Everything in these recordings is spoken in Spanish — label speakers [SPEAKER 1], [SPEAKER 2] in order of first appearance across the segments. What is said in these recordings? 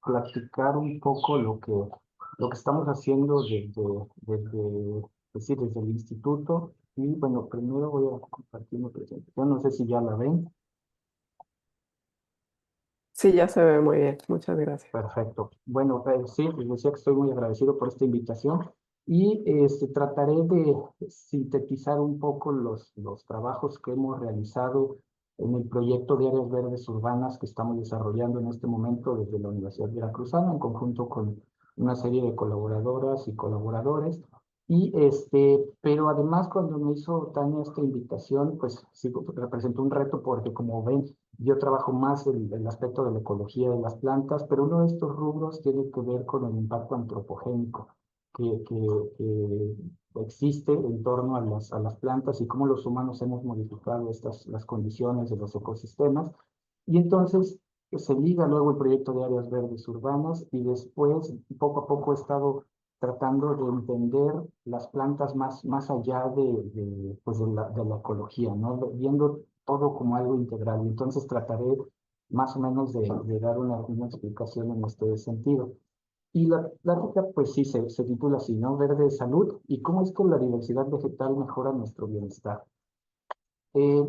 [SPEAKER 1] platicar un poco lo que estamos haciendo desde el instituto. Y bueno, primero voy a compartir mi presentación, no sé si ya la ven.
[SPEAKER 2] Sí, ya se ve muy bien. Muchas gracias.
[SPEAKER 1] Perfecto. Bueno, sí, les decía que estoy muy agradecido por esta invitación y trataré de sintetizar un poco los trabajos que hemos realizado en el proyecto de áreas verdes urbanas que estamos desarrollando en este momento desde la Universidad Veracruzana en conjunto con una serie de colaboradoras y colaboradores. Pero además cuando me hizo Tania esta invitación, pues sí, representó un reto porque como ven, yo trabajo más el aspecto de la ecología de las plantas, pero uno de estos rubros tiene que ver con el impacto antropogénico que existe en torno a las plantas y cómo los humanos hemos modificado las condiciones de los ecosistemas. Y entonces se liga luego el proyecto de áreas verdes urbanas y después poco a poco he estado tratando de entender las plantas más allá pues de la ecología, ¿no? Viendo todo como algo integral. Y entonces trataré más o menos de dar una explicación en este sentido. Y la plática, pues sí, se titula así, ¿no? Verde salud y cómo es que la diversidad vegetal mejora nuestro bienestar. Eh,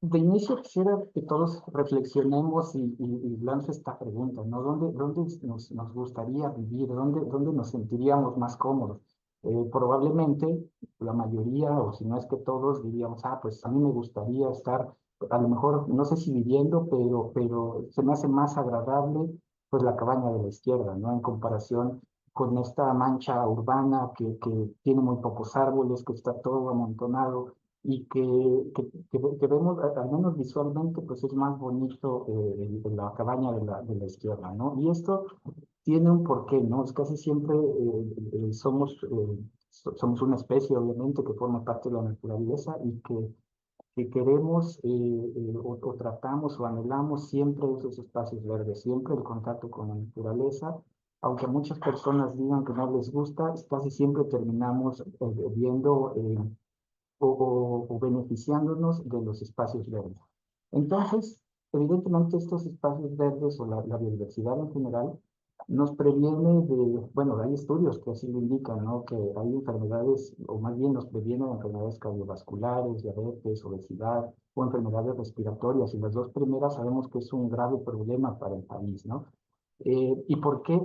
[SPEAKER 1] de inicio quisiera que todos reflexionemos y lance esta pregunta, ¿no? ¿Dónde nos gustaría vivir? ¿Dónde nos sentiríamos más cómodos? Probablemente la mayoría, o si no es que todos, diríamos, ah, pues a mí me gustaría estar, a lo mejor, no sé si viviendo, pero se me hace más agradable, pues la cabaña de la izquierda, ¿no? En comparación con esta mancha urbana que tiene muy pocos árboles, que está todo amontonado y que vemos, al menos visualmente, pues es más bonito la cabaña de la izquierda, ¿no? Y esto tiene un porqué, ¿no? Es casi siempre somos una especie, obviamente, que forma parte de la naturaleza y que queremos o tratamos o anhelamos siempre esos espacios verdes, siempre el contacto con la naturaleza. Aunque a muchas personas digan que no les gusta, casi siempre terminamos viendo o beneficiándonos de los espacios verdes. Entonces, evidentemente estos espacios verdes o la biodiversidad en general nos previene bueno, hay estudios que así lo indican, ¿no? Que hay enfermedades, o más bien nos previenen enfermedades cardiovasculares, diabetes, obesidad o enfermedades respiratorias, y las dos primeras sabemos que es un grave problema para el país, ¿no? ¿Y por qué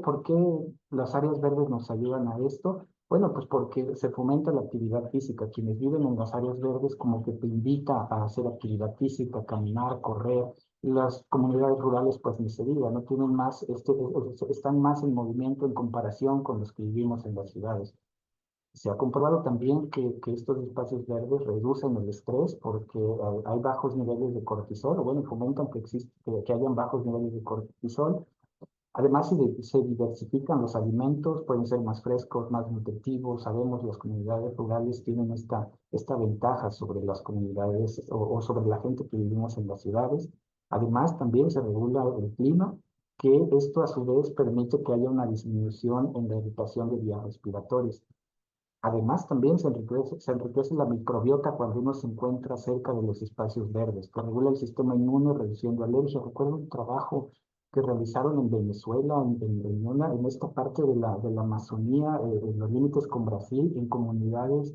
[SPEAKER 1] las áreas verdes nos ayudan a esto? Bueno, pues porque se fomenta la actividad física. Quienes viven en las áreas verdes como que te invita a hacer actividad física, caminar, correr. Las comunidades rurales, pues ni se diga, no tienen más, están más en movimiento en comparación con los que vivimos en las ciudades. Se ha comprobado también que estos espacios verdes reducen el estrés porque hay bajos niveles de cortisol, o bueno, fomentan que hayan bajos niveles de cortisol. Además, se diversifican los alimentos, pueden ser más frescos, más nutritivos. Sabemos las comunidades rurales tienen esta ventaja sobre las comunidades o sobre la gente que vivimos en las ciudades. Además, también se regula el clima, que esto a su vez permite que haya una disminución en la irritación de vías respiratorias. Además, también se enriquece la microbiota cuando uno se encuentra cerca de los espacios verdes, que regula el sistema inmune, reduciendo alergias. Recuerdo un trabajo que realizaron en Venezuela, en esta parte de la Amazonía, en los límites con Brasil, en comunidades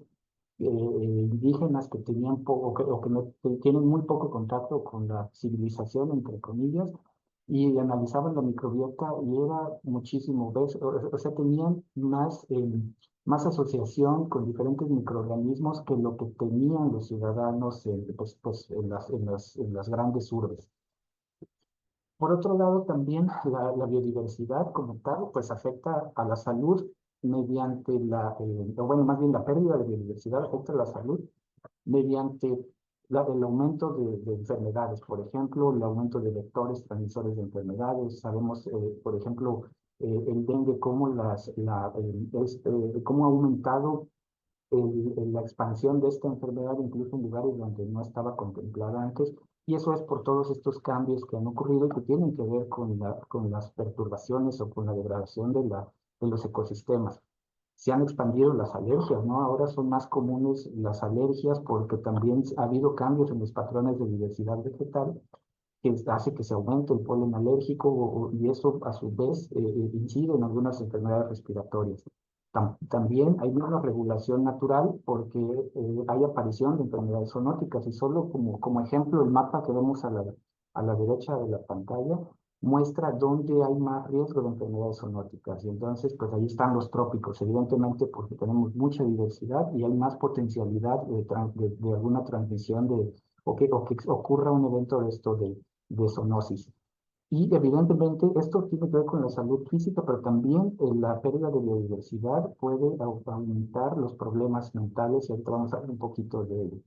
[SPEAKER 1] indígenas que tenían o que no, que tienen muy poco contacto con la civilización, entre comillas, y analizaban la microbiota y era muchísimo, ¿ves? O sea, tenían más asociación con diferentes microorganismos que lo que tenían los ciudadanos pues, en las grandes urbes. Por otro lado, también la biodiversidad como tal, pues afecta a la salud mediante o bueno, más bien la pérdida de biodiversidad afecta a la salud mediante el aumento de enfermedades, por ejemplo, el aumento de vectores transmisores de enfermedades. Sabemos, por ejemplo, el dengue, cómo ha aumentado la expansión de esta enfermedad incluso en lugares donde no estaba contemplada antes. Y eso es por todos estos cambios que han ocurrido y que tienen que ver con las perturbaciones o con la degradación de los ecosistemas. Se han expandido las alergias, ¿no? Ahora son más comunes las alergias porque también ha habido cambios en los patrones de diversidad vegetal que hace que se aumente el polen alérgico y eso a su vez incide en algunas enfermedades respiratorias. También hay una regulación natural porque hay aparición de enfermedades zoonóticas y solo como ejemplo el mapa que vemos a la derecha de la pantalla muestra dónde hay más riesgo de enfermedades zoonóticas. Y entonces, pues ahí están los trópicos, evidentemente porque tenemos mucha diversidad y hay más potencialidad de alguna transmisión o que ocurra un evento de esto de zoonosis. Y evidentemente esto tiene que ver con la salud física, pero también la pérdida de biodiversidad puede aumentar los problemas mentales y ahorita vamos a hablar un poquito de ello.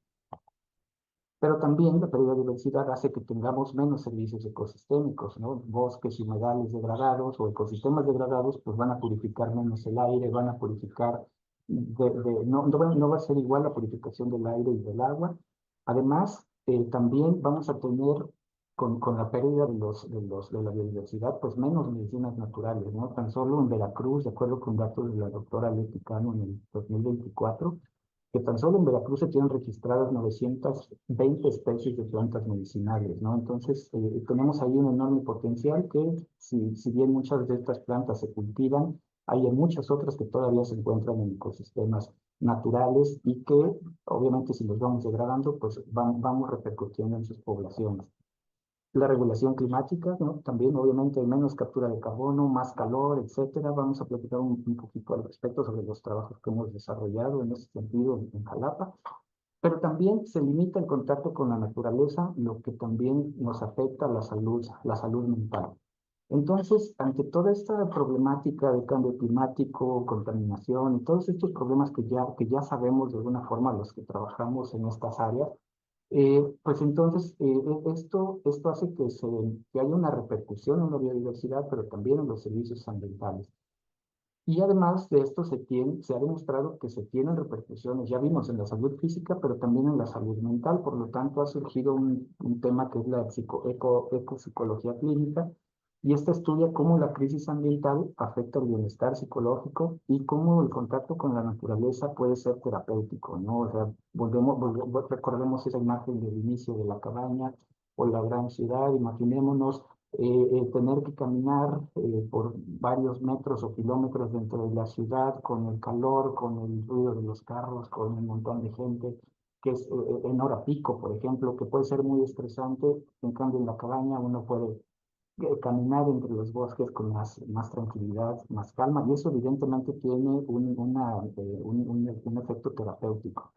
[SPEAKER 1] Pero también la pérdida de diversidad hace que tengamos menos servicios ecosistémicos, ¿no? Bosques y humedales degradados o ecosistemas degradados, pues van a purificar menos el aire, van a purificar, no va a ser igual la purificación del aire y del agua. Además, también vamos a tener con la pérdida de la biodiversidad, pues menos medicinas naturales, ¿no? Tan solo en Veracruz, de acuerdo con datos de la doctora Leti Cano en el 2024, que tan solo en Veracruz se tienen registradas 920 especies de plantas medicinales, ¿no? Entonces, tenemos ahí un enorme potencial que, si bien muchas de estas plantas se cultivan, hay muchas otras que todavía se encuentran en ecosistemas naturales y que, obviamente, si los vamos degradando, pues vamos repercutiendo en sus poblaciones. La regulación climática, ¿no? También obviamente hay menos captura de carbono, más calor, etcétera. Vamos a platicar un poquito al respecto sobre los trabajos que hemos desarrollado en ese sentido en Jalapa. Pero también se limita el contacto con la naturaleza, lo que también nos afecta la salud mental. Entonces, ante toda esta problemática de cambio climático, contaminación y todos estos problemas que ya sabemos de alguna forma los que trabajamos en estas áreas, pues entonces esto hace que haya una repercusión en la biodiversidad, pero también en los servicios ambientales. Y además de esto se ha demostrado que se tienen repercusiones, ya vimos en la salud física, pero también en la salud mental. Por lo tanto, ha surgido un tema que es la ecopsicología clínica, y esta estudia cómo la crisis ambiental afecta el bienestar psicológico y cómo el contacto con la naturaleza puede ser terapéutico, ¿no? O sea, recordemos esa imagen del inicio de la cabaña o la gran ciudad, imaginémonos tener que caminar por varios metros o kilómetros dentro de la ciudad con el calor, con el ruido de los carros, con un montón de gente, que es en hora pico, por ejemplo, que puede ser muy estresante. En cambio, en la cabaña uno puede caminar entre los bosques con más tranquilidad, más calma, y eso evidentemente tiene un efecto terapéutico.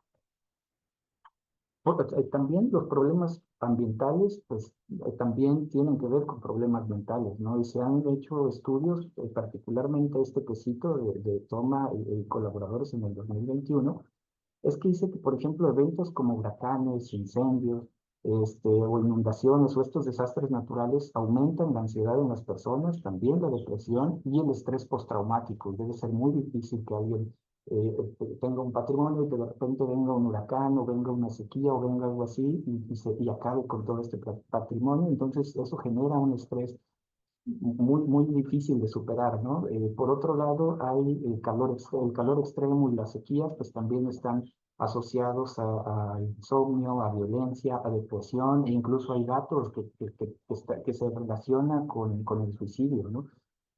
[SPEAKER 1] También los problemas ambientales, pues también tienen que ver con problemas mentales, ¿no? Y se han hecho estudios, particularmente este quesito de Toma y colaboradores en el 2021, es que dice que, por ejemplo, eventos como huracanes, incendios, o inundaciones o estos desastres naturales aumentan la ansiedad en las personas, también la depresión y el estrés postraumático. Debe ser muy difícil que alguien tenga un patrimonio y que de repente venga un huracán o venga una sequía o venga algo así y acabe con todo este patrimonio. Entonces, eso genera un estrés muy difícil de superar, ¿no? Por otro lado, hay el calor extremo y las sequías, pues también están asociados a insomnio, a violencia, a depresión, e incluso hay datos que se relacionan con el suicidio, ¿no?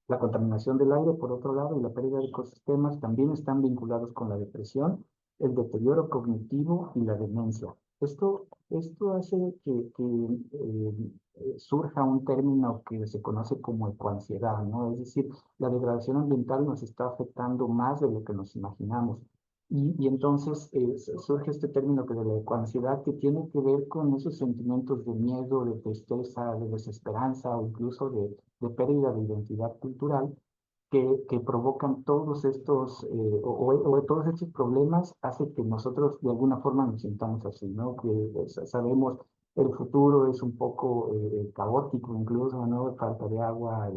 [SPEAKER 1] La contaminación del aire, por otro lado, y la pérdida de ecosistemas también están vinculados con la depresión, el deterioro cognitivo y la demencia. Esto hace que surja un término que se conoce como ecoansiedad, ¿no? Es decir, la degradación ambiental nos está afectando más de lo que nos imaginamos. Y entonces surge este término que de la ecoansiedad, que tiene que ver con esos sentimientos de miedo, de tristeza, de desesperanza o incluso de pérdida de identidad cultural que provocan todos estos, o todos estos problemas, hace que nosotros de alguna forma nos sintamos así, ¿no? Que sabemos el futuro es un poco caótico incluso, ¿no? Falta de agua,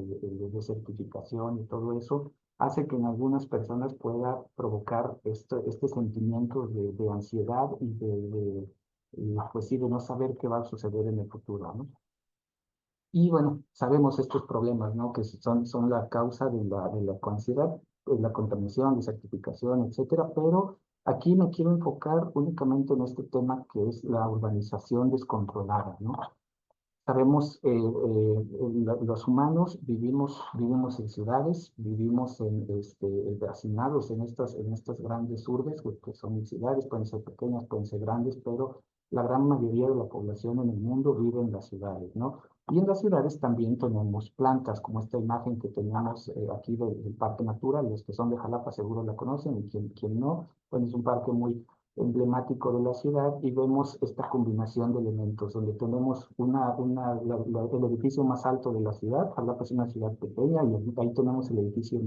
[SPEAKER 1] desertificación y todo eso hace que en algunas personas pueda provocar este sentimiento de ansiedad y pues sí, de no saber qué va a suceder en el futuro, ¿no? Y bueno, sabemos estos problemas, ¿no? Que son la causa de la ansiedad, la contaminación, desertificación, etcétera, pero aquí me quiero enfocar únicamente en este tema que es la urbanización descontrolada, ¿no? Sabemos, los humanos vivimos en ciudades, vivimos hacinados en estas grandes urbes, que son ciudades, pueden ser pequeñas, pueden ser grandes, pero la gran mayoría de la población en el mundo vive en las ciudades, ¿no? Y en las ciudades también tenemos plantas, como esta imagen que tenemos aquí del Parque Natural. Los que son de Jalapa seguro la conocen, y quien no, pues es un parque muy emblemático de la ciudad, y vemos esta combinación de elementos, donde tenemos el edificio más alto de la ciudad. Jalapa es una ciudad pequeña, y ahí tenemos el edificio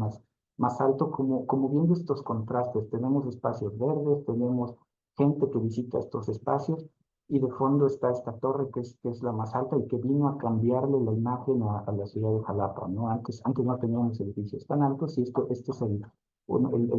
[SPEAKER 1] más alto, como viendo estos contrastes. Tenemos espacios verdes, tenemos gente que visita estos espacios, y de fondo está esta torre que es la más alta y que vino a cambiarle la imagen a la ciudad de Jalapa, ¿no? Antes no teníamos edificios tan altos, y este es el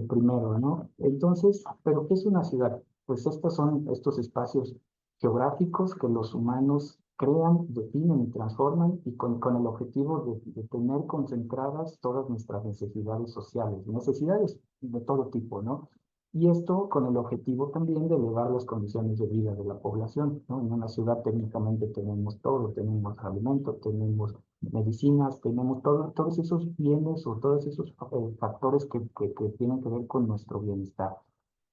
[SPEAKER 1] primero, ¿no? Entonces, ¿pero qué es una ciudad? Pues estos son estos espacios geográficos que los humanos crean, definen y transforman, y con el objetivo de tener concentradas todas nuestras necesidades sociales, necesidades de todo tipo, ¿no? Y esto con el objetivo también de elevar las condiciones de vida de la población, ¿no? En una ciudad técnicamente tenemos todo, tenemos alimentos, tenemos medicinas, tenemos todos esos bienes, o todos esos factores que tienen que ver con nuestro bienestar.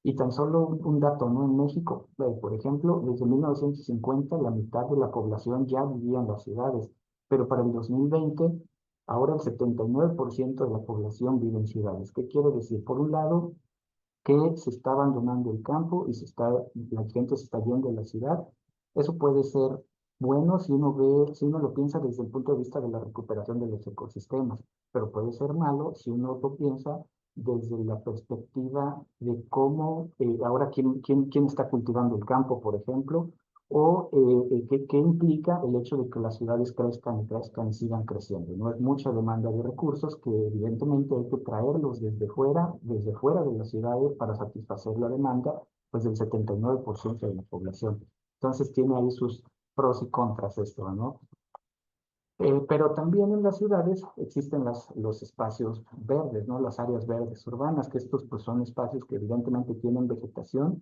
[SPEAKER 1] Y tan solo un dato, ¿no? En México, por ejemplo, desde 1950 la mitad de la población ya vivía en las ciudades, pero para el 2020 ahora el 79% de la población vive en ciudades. ¿Qué quiere decir? Por un lado, que se está abandonando el campo y la gente se está yendo a la ciudad. Eso puede ser bueno si uno lo piensa desde el punto de vista de la recuperación de los ecosistemas, pero puede ser malo si uno lo piensa desde la perspectiva de cómo, ahora quién está cultivando el campo, por ejemplo, o qué implica el hecho de que las ciudades crezcan y crezcan y sigan creciendo. No es mucha demanda de recursos que evidentemente hay que traerlos desde fuera de las ciudades para satisfacer la demanda, pues del 79% de la población. Entonces tiene ahí sus pros y contras esto, ¿no? Pero también en las ciudades existen los espacios verdes, ¿no? Las áreas verdes urbanas, que estos pues son espacios que evidentemente tienen vegetación,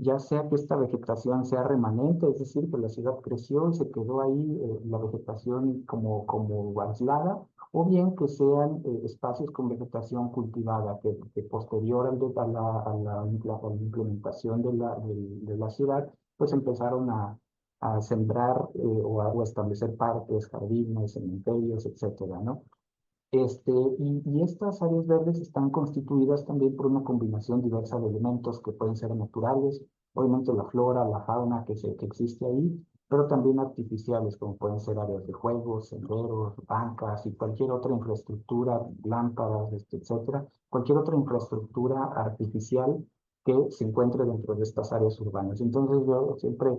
[SPEAKER 1] ya sea que esta vegetación sea remanente, es decir, que la ciudad creció y se quedó ahí, la vegetación como aislada, o bien que sean espacios con vegetación cultivada, que posterior a la implementación de la ciudad, pues empezaron a sembrar o a establecer parques, jardines, cementerios, etcétera, ¿no? Y estas áreas verdes están constituidas también por una combinación diversa de elementos que pueden ser naturales, obviamente la flora, la fauna que existe ahí, pero también artificiales, como pueden ser áreas de juegos, senderos, bancas y cualquier otra infraestructura, lámparas, etcétera, cualquier otra infraestructura artificial que se encuentre dentro de estas áreas urbanas. Entonces yo siempre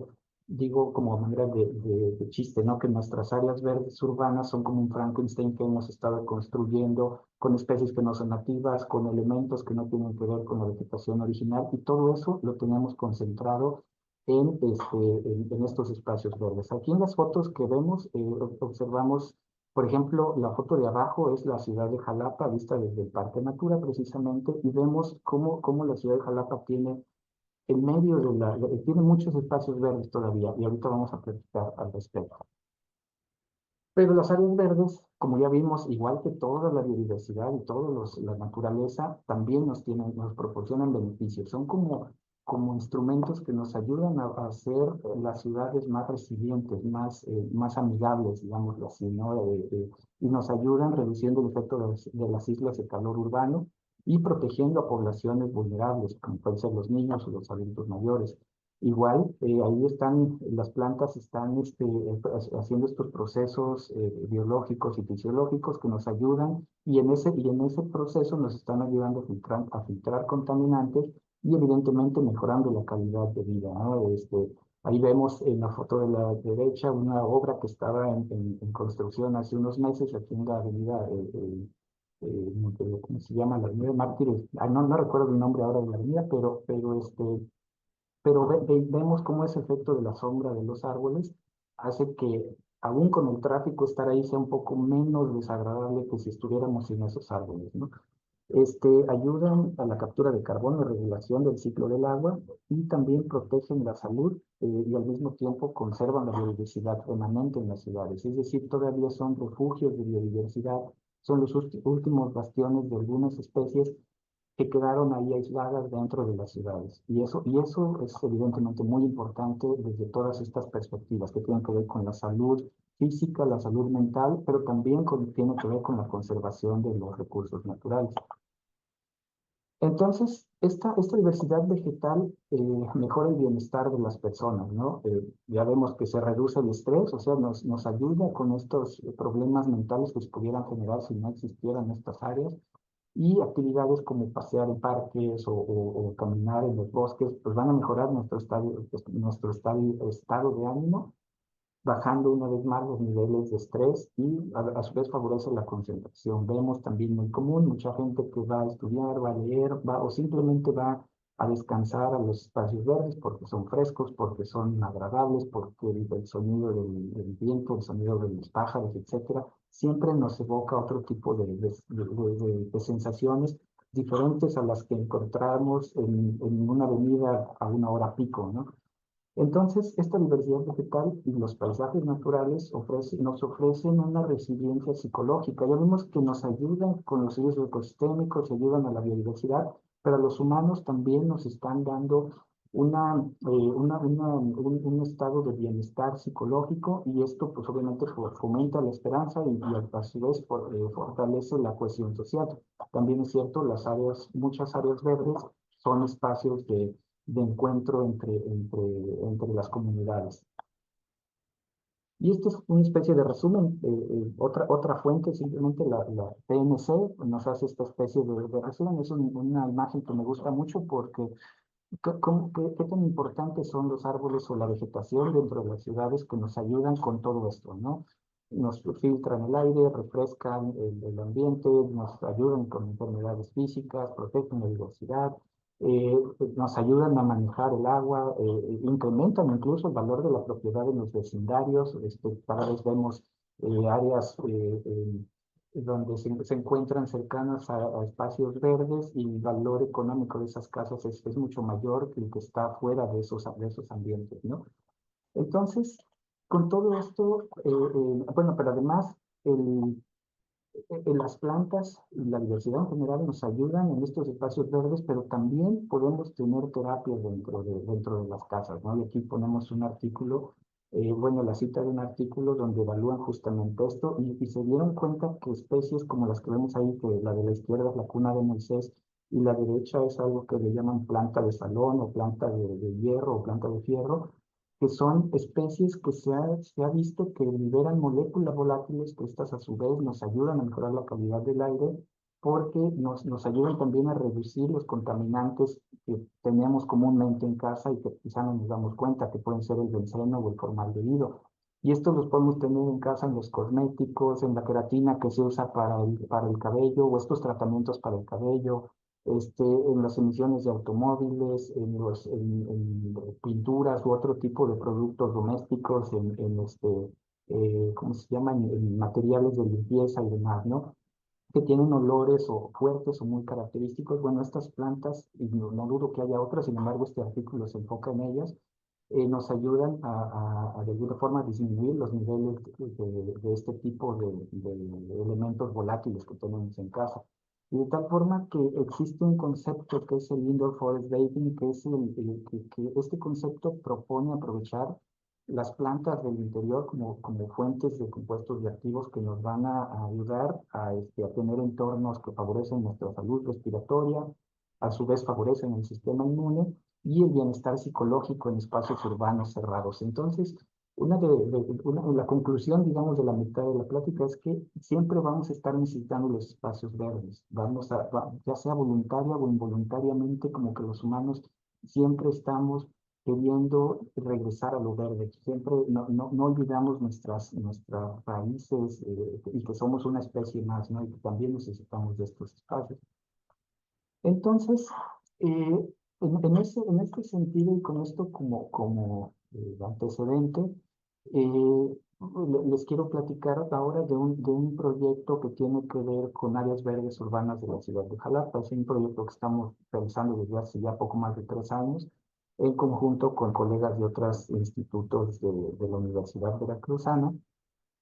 [SPEAKER 1] digo, como manera de chiste, ¿no? Que nuestras áreas verdes urbanas son como un Frankenstein que hemos estado construyendo con especies que no son nativas, con elementos que no tienen que ver con la vegetación original, y todo eso lo tenemos concentrado en estos espacios verdes. Aquí en las fotos que vemos, observamos, por ejemplo, la foto de abajo es la ciudad de Jalapa, vista desde el Parque Natura precisamente, y vemos cómo la ciudad de Jalapa tiene en medio tiene muchos espacios verdes todavía, y ahorita vamos a platicar al respecto. Pero las áreas verdes, como ya vimos, igual que toda la biodiversidad y toda la naturaleza, también nos proporcionan beneficios. Son como instrumentos que nos ayudan a hacer las ciudades más resilientes, más amigables, digámoslo así, ¿no? Y nos ayudan reduciendo el efecto de las islas de calor urbano y protegiendo a poblaciones vulnerables, como pueden ser los niños o los adultos mayores. Igual, ahí las plantas están haciendo estos procesos biológicos y fisiológicos que nos ayudan, y en ese proceso nos están ayudando a filtrar contaminantes, y evidentemente mejorando la calidad de vida, ¿no? Ahí vemos en la foto de la derecha una obra que estaba en construcción hace unos meses aquí en la avenida, ¿cómo se llama? La avenida Mártires. No recuerdo el nombre ahora de la avenida, pero vemos cómo ese efecto de la sombra de los árboles hace que, aún con el tráfico, estar ahí sea un poco menos desagradable que si estuviéramos sin esos árboles, ¿no? Ayudan a la captura de carbono y regulación del ciclo del agua y también protegen la salud y al mismo tiempo conservan la biodiversidad remanente en las ciudades. Es decir, todavía son refugios de biodiversidad, son los últimos bastiones de algunas especies que quedaron ahí aisladas dentro de las ciudades. Y eso es evidentemente muy importante desde todas estas perspectivas que tienen que ver con la salud física, la salud mental, pero también tiene que ver con la conservación de los recursos naturales. Entonces, esta diversidad vegetal mejora el bienestar de las personas, ¿no? Ya vemos que se reduce el estrés, o sea, nos ayuda con estos problemas mentales que se pudieran generar si no existieran estas áreas. Y actividades como pasear en parques o caminar en los bosques, pues van a mejorar nuestro estado de ánimo, bajando una vez más los niveles de estrés y a su vez favorece la concentración. Vemos también muy común, mucha gente que va a estudiar, va a leer, va o simplemente va a descansar a los espacios verdes porque son frescos, porque son agradables, porque el sonido del viento, el sonido de los pájaros, etcétera, siempre nos evoca otro tipo de sensaciones diferentes a las que encontramos en una avenida a una hora pico, ¿no? Entonces, esta diversidad vegetal y los paisajes naturales nos ofrecen una resiliencia psicológica. Ya vimos que nos ayudan con los servicios ecosistémicos, ayudan a la biodiversidad, pero a los humanos también nos están dando un estado de bienestar psicológico y esto pues obviamente fomenta la esperanza y a su vez fortalece la cohesión social. También es cierto, muchas áreas verdes son espacios de encuentro entre las comunidades. Y esto es una especie de resumen. Otra fuente, simplemente la PNC, nos hace esta especie de resumen. Es una imagen que me gusta mucho porque ¿qué tan importantes son los árboles o la vegetación dentro de las ciudades que nos ayudan con todo esto, ¿no? Nos filtran el aire, refrescan el ambiente, nos ayudan con enfermedades físicas, protegen la diversidad, nos ayudan a manejar el agua, incrementan incluso el valor de la propiedad en los vecindarios. Cada vez vemos áreas donde se encuentran cercanas a espacios verdes y el valor económico de esas casas es mucho mayor que el que está fuera de esos ambientes, ¿no? Entonces, con todo esto, bueno, pero además, las plantas y la diversidad en general nos ayudan en estos espacios verdes, pero también podemos tener terapia dentro de las casas, ¿no? Y aquí ponemos un artículo, bueno, la cita de un artículo donde evalúan justamente esto y se dieron cuenta que especies como las que vemos ahí, que la de la izquierda es la cuna de Moisés y la derecha es algo que le llaman planta de salón o planta de hierro o planta de fierro, que son especies que se ha visto que liberan moléculas volátiles, que estas a su vez nos ayudan a mejorar la calidad del aire, porque nos ayudan también a reducir los contaminantes que tenemos comúnmente en casa y que quizá no nos damos cuenta, que pueden ser el benceno o el formaldehído. Y estos los podemos tener en casa en los cosméticos, en la queratina que se usa para el cabello, o estos tratamientos para el cabello, en las emisiones de automóviles, en pinturas u otro tipo de productos domésticos, ¿cómo se llaman? En materiales de limpieza y demás, ¿no? Que tienen olores o fuertes o muy característicos. Bueno, estas plantas, y no dudo que haya otras, sin embargo, este artículo se enfoca en ellas, nos ayudan de alguna forma disminuir los niveles de este tipo de elementos volátiles que tenemos en casa. Y de tal forma que existe un concepto que es el Indoor Forest Bathing, que es que este concepto propone aprovechar las plantas del interior como fuentes de compuestos reactivos que nos van a ayudar a tener entornos que favorecen nuestra salud respiratoria, a su vez favorecen el sistema inmune y el bienestar psicológico en espacios urbanos cerrados. Entonces, la conclusión, digamos, de la mitad de la plática es que siempre vamos a estar necesitando los espacios verdes. Ya sea voluntaria o involuntariamente, como que los humanos siempre estamos queriendo regresar a lo verde. Siempre no olvidamos nuestras raíces y que somos una especie más, ¿no? Y que también necesitamos de estos espacios. Entonces, en este sentido y con esto como antecedente, Les quiero platicar ahora de un proyecto que tiene que ver con áreas verdes urbanas de la ciudad de Jalapa. Es un proyecto que estamos realizando desde hace ya poco más de 3 años, en conjunto con colegas de otros institutos de la Universidad Veracruzana,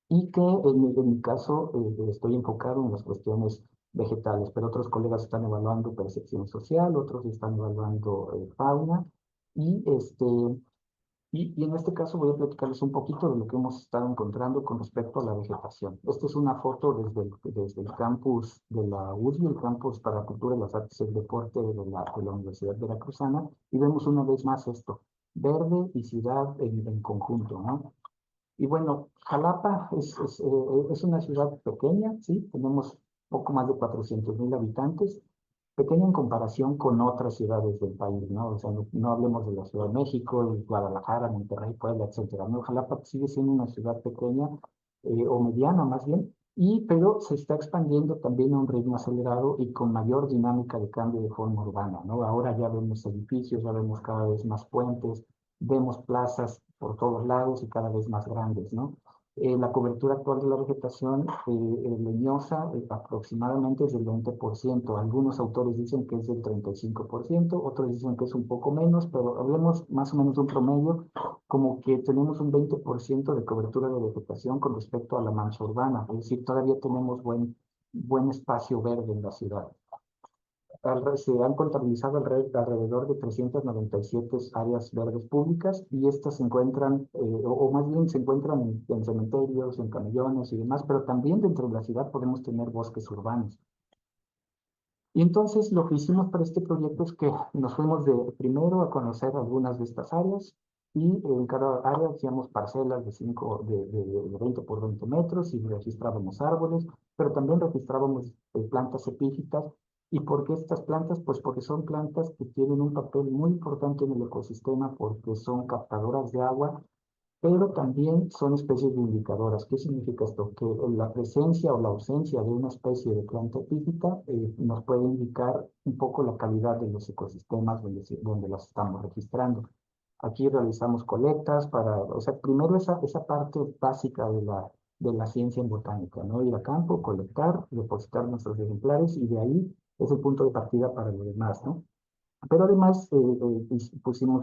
[SPEAKER 1] y que en mi caso estoy enfocado en las cuestiones vegetales, pero otros colegas están evaluando percepción social, otros están evaluando fauna, y y en este caso voy a platicarles un poquito de lo que hemos estado encontrando con respecto a la vegetación. Esta es una foto desde el campus de la UDI, el campus para la cultura, las artes y el deporte de la Universidad Veracruzana, y vemos una vez más esto, verde y ciudad en conjunto, ¿no? Y bueno, Jalapa es una ciudad pequeña, ¿sí? Tenemos poco más de 400,000 habitantes, pequeña en comparación con otras ciudades del país, ¿no? O sea, no hablemos de la Ciudad de México, Guadalajara, Monterrey, Puebla, etcétera, ¿no? Jalapa sigue siendo una ciudad pequeña, o mediana más bien, pero se está expandiendo también a un ritmo acelerado y con mayor dinámica de cambio de forma urbana, ¿no? Ahora ya vemos edificios, ya vemos cada vez más puentes, vemos plazas por todos lados y cada vez más grandes, ¿no? La cobertura actual de la vegetación leñosa aproximadamente es del 20%. Algunos autores dicen que es del 35%, otros dicen que es un poco menos, pero hablemos más o menos de un promedio, como que tenemos un 20% de cobertura de vegetación con respecto a la mancha urbana. Es decir, todavía tenemos buen espacio verde en la ciudad. Se han contabilizado alrededor de 397 áreas verdes públicas, y estas se encuentran, o más bien se encuentran en cementerios, en camellones y demás, pero también dentro de la ciudad podemos tener bosques urbanos. Y entonces lo que hicimos para este proyecto es que nos fuimos primero a conocer algunas de estas áreas, y en cada área hacíamos parcelas de 20 por 20 metros y registrábamos árboles, pero también registrábamos plantas epífitas. ¿Y por qué estas plantas? Pues porque son plantas que tienen un papel muy importante en el ecosistema, porque son captadoras de agua, pero también son especies de indicadoras. ¿Qué significa esto? Que la presencia o la ausencia de una especie de planta epífita nos puede indicar un poco la calidad de los ecosistemas donde las estamos registrando. Aquí realizamos colectas o sea, primero esa parte básica de la ciencia en botánica, ¿no? Ir a campo, colectar, depositar nuestros ejemplares, y de ahí es el punto de partida para lo demás, ¿no? Pero además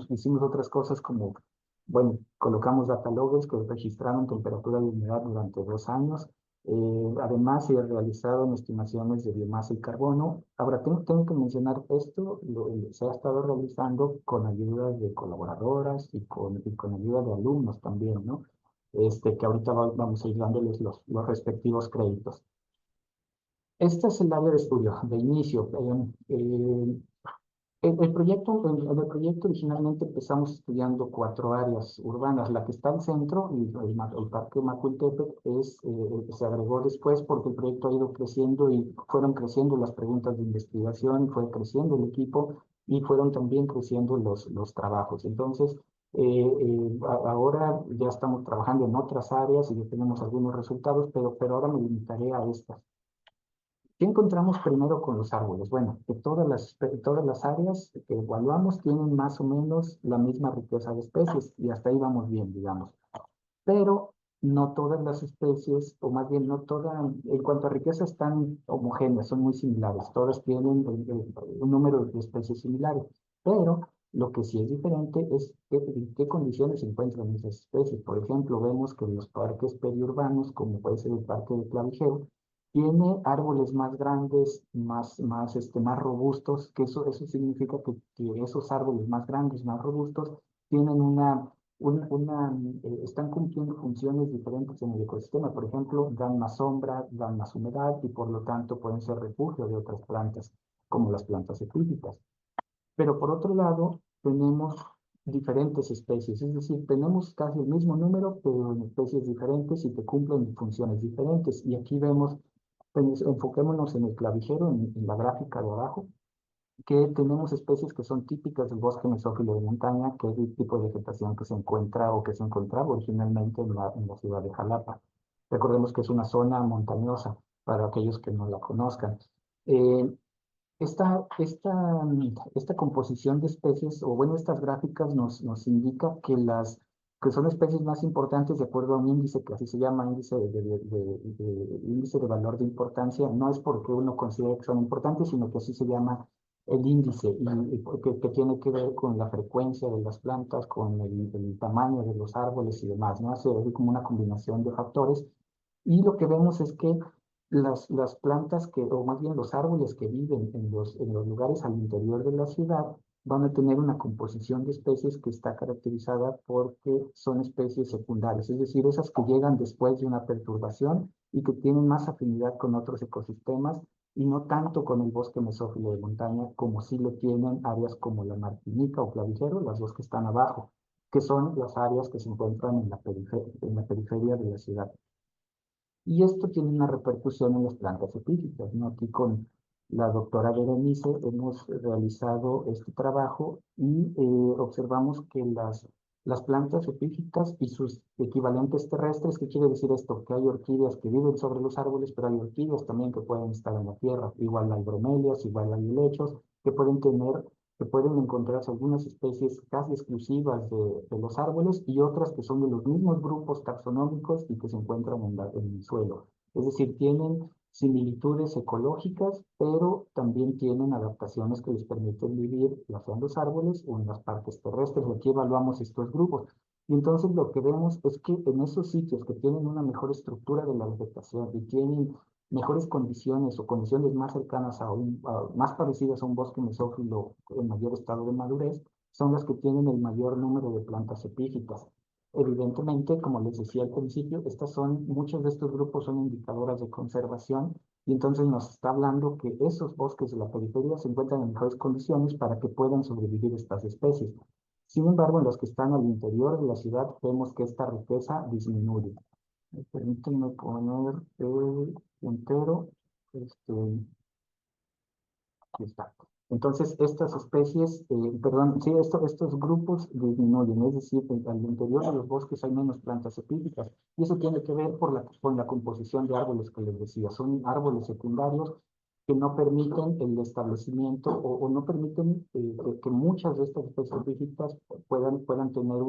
[SPEAKER 1] hicimos otras cosas como, bueno, colocamos data loggers que registraron temperatura y humedad durante 2 años. Además, se realizaron estimaciones de biomasa y carbono. Ahora, tengo que mencionar esto, se ha estado realizando con ayuda de colaboradoras y con ayuda de alumnos también, ¿no? Que ahorita vamos a ir dándoles los respectivos créditos. Este es el área de estudio, de inicio. En el proyecto originalmente empezamos estudiando 4 áreas urbanas. La que está al centro, el Parque Macuiltepec, se agregó después porque el proyecto ha ido creciendo y fueron creciendo las preguntas de investigación, fue creciendo el equipo y fueron también creciendo los trabajos. Entonces, ahora ya estamos trabajando en otras áreas y ya tenemos algunos resultados, pero ahora me limitaré a estas. ¿Qué encontramos primero con los árboles? Bueno, que todas las áreas que evaluamos tienen más o menos la misma riqueza de especies, y hasta ahí vamos bien, digamos. Pero no todas las especies, o más bien no todas, en cuanto a riqueza, están homogéneas, son muy similares. Todas tienen un número de especies similares. Pero lo que sí es diferente es en qué condiciones se encuentran esas especies. Por ejemplo, vemos que en los parques periurbanos, como puede ser el parque de Clavijero, tiene árboles más grandes, más robustos, que eso significa que esos árboles más grandes, más robustos, tienen están cumpliendo funciones diferentes en el ecosistema. Por ejemplo, dan más sombra, dan más humedad, y por lo tanto pueden ser refugio de otras plantas, como las plantas epífitas. Pero por otro lado, tenemos diferentes especies, es decir, tenemos casi el mismo número, pero en especies diferentes y que cumplen funciones diferentes. Y aquí vemos, pues, enfoquémonos en el clavijero, en la gráfica de abajo, que tenemos especies que son típicas del bosque mesófilo de montaña, que es el tipo de vegetación que se encuentra o que se encontraba originalmente en la ciudad de Jalapa. Recordemos que es una zona montañosa para aquellos que no la conozcan. Eh, esta composición de especies, o bueno, estas gráficas nos indica que que son especies más importantes de acuerdo a un índice que así se llama índice índice de valor de importancia. No es porque uno considere que son importantes, sino que así se llama el índice que tiene que ver con la frecuencia de las plantas, con el tamaño de los árboles y demás, ¿no? Hace como una combinación de factores. Y lo que vemos es que las plantas que, o más bien los árboles que viven en los lugares al interior de la ciudad, van a tener una composición de especies que está caracterizada porque son especies secundarias, es decir, esas que llegan después de una perturbación y que tienen más afinidad con otros ecosistemas y no tanto con el bosque mesófilo de montaña como sí lo tienen áreas como la Martinica o Clavijero, las dos que están abajo, que son las áreas que se encuentran en la periferia de la ciudad. Y esto tiene una repercusión en las plantas epífitas, ¿no? Aquí con la doctora Berenice hemos realizado este trabajo y observamos que las plantas epífitas y sus equivalentes terrestres, ¿qué quiere decir esto? Que hay orquídeas que viven sobre los árboles, pero hay orquídeas también que pueden estar en la tierra. Igual hay bromelias, igual hay helechos, que pueden tener que pueden encontrarse algunas especies casi exclusivas de los árboles y otras que son de los mismos grupos taxonómicos y que se encuentran en el suelo. Es decir, tienen similitudes ecológicas, pero también tienen adaptaciones que les permiten vivir ya sea en los árboles o en las partes terrestres. Aquí evaluamos estos grupos. Y entonces lo que vemos es que en esos sitios que tienen una mejor estructura de la vegetación y tienen mejores condiciones o condiciones más cercanas más parecidas a un bosque mesófilo en mayor estado de madurez, son las que tienen el mayor número de plantas epífitas. Evidentemente, como les decía al principio, muchos de estos grupos son indicadoras de conservación y entonces nos está hablando que esos bosques de la periferia se encuentran en mejores condiciones para que puedan sobrevivir estas especies. Sin embargo, en los que están al interior de la ciudad vemos que esta riqueza disminuye. Permítanme poner el puntero. Aquí está. Entonces, estas especies, perdón, sí, estos grupos disminuyen, es decir, al interior de los bosques hay menos plantas epífitas. Y eso tiene que ver con la composición de árboles que les decía. Son árboles secundarios que no permiten el establecimiento o no permiten que muchas de estas especies epífitas puedan tener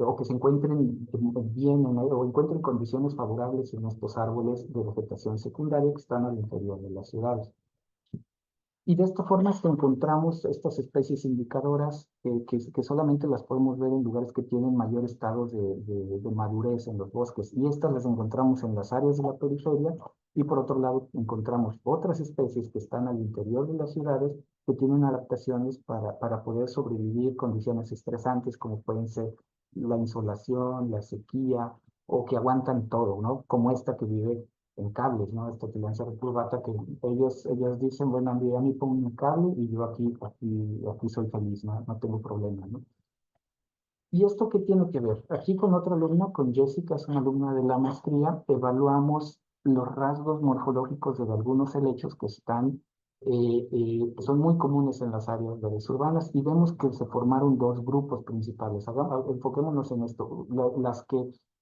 [SPEAKER 1] o que se encuentren bien o encuentren condiciones favorables en estos árboles de vegetación secundaria que están al interior de las ciudades. Y de esta forma encontramos estas especies indicadoras que solamente las podemos ver en lugares que tienen mayor estado de madurez en los bosques. Y estas las encontramos en las áreas de la periferia. Y por otro lado, encontramos otras especies que están al interior de las ciudades que tienen adaptaciones para poder sobrevivir condiciones estresantes como pueden ser la insolación, la sequía o que aguantan todo, ¿no? Como esta que vive en cables, ¿no? Esta Tillandsia recurvata que ellas dicen, bueno, a mí pongo un cable y yo aquí soy feliz, ¿no? No tengo problema, ¿no? ¿Y esto qué tiene que ver? Aquí con otro alumno, con Jessica, es una alumna de la maestría, evaluamos los rasgos morfológicos de algunos helechos que son muy comunes en las áreas verdes urbanas y vemos que se formaron dos grupos principales. Enfoquémonos en esto,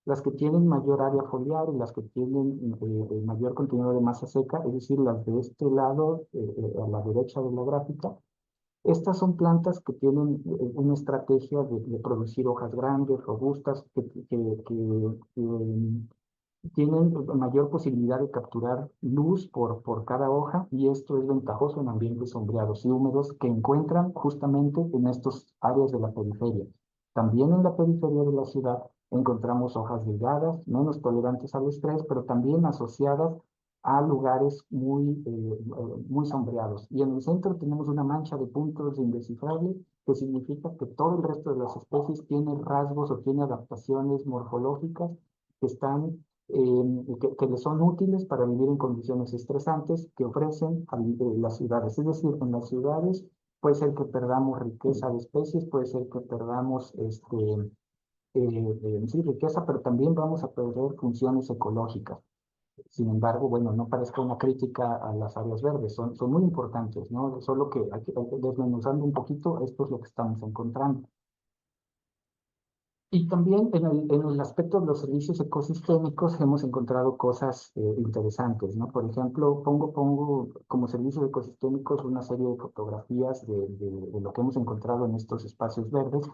[SPEAKER 1] las que tienen mayor área foliar y las que tienen mayor contenido de masa seca, es decir, las de este lado, a la derecha de la gráfica. Estas son plantas que tienen una estrategia de producir hojas grandes, robustas, tienen mayor posibilidad de capturar luz por cada hoja y esto es ventajoso en ambientes sombreados y húmedos que encuentran justamente en estas áreas de la periferia. También en la periferia de la ciudad encontramos hojas delgadas, menos tolerantes al estrés, pero también asociadas a lugares muy sombreados. Y en el centro tenemos una mancha de puntos indescifrables que significa que todo el resto de las especies tiene rasgos o tiene adaptaciones morfológicas que están que les son útiles para vivir en condiciones estresantes que ofrecen las ciudades. Es decir, en las ciudades puede ser que perdamos riqueza de especies, puede ser que perdamos sí, riqueza, pero también vamos a perder funciones ecológicas. Sin embargo, bueno, no parezca una crítica a las áreas verdes, son muy importantes, ¿no? Solo que desmenuzando un poquito, esto es lo que estamos encontrando. Y también en el aspecto de los servicios ecosistémicos hemos encontrado cosas interesantes, ¿no? Por ejemplo, pongo como servicios ecosistémicos una serie de fotografías de lo que hemos encontrado en estos espacios verdes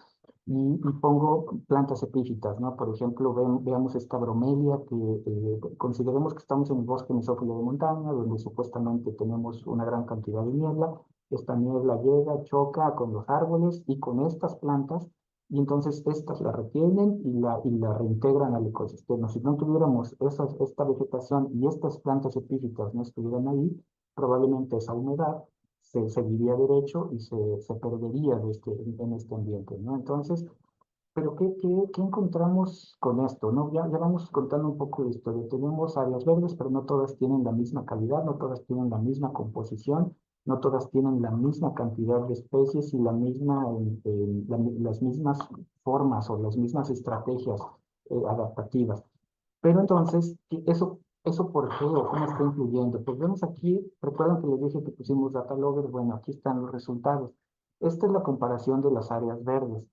[SPEAKER 1] y pongo plantas epífitas, ¿no? Por ejemplo, veamos esta bromelia que consideremos que estamos en el bosque mesófilo de montaña, donde supuestamente tenemos una gran cantidad de niebla. Esta niebla llega, choca con los árboles y con estas plantas y entonces estas la retienen y la reintegran al ecosistema. Si no tuviéramos esta vegetación y estas plantas epífitas no estuvieran ahí, probablemente esa humedad se seguiría derecho y se perdería en este ambiente, ¿no? Entonces, pero ¿qué encontramos con esto, no? Ya vamos contando un poco de historia. Tenemos áreas verdes, pero no todas tienen la misma calidad, no todas tienen la misma composición, no todas tienen la misma cantidad de especies y las mismas formas o las mismas estrategias adaptativas. Pero entonces, ¿eso por qué o cómo está influyendo? Pues vemos aquí, recuerdan que les dije que pusimos data loggers, bueno, aquí están los resultados. Esta es la comparación de las áreas verdes.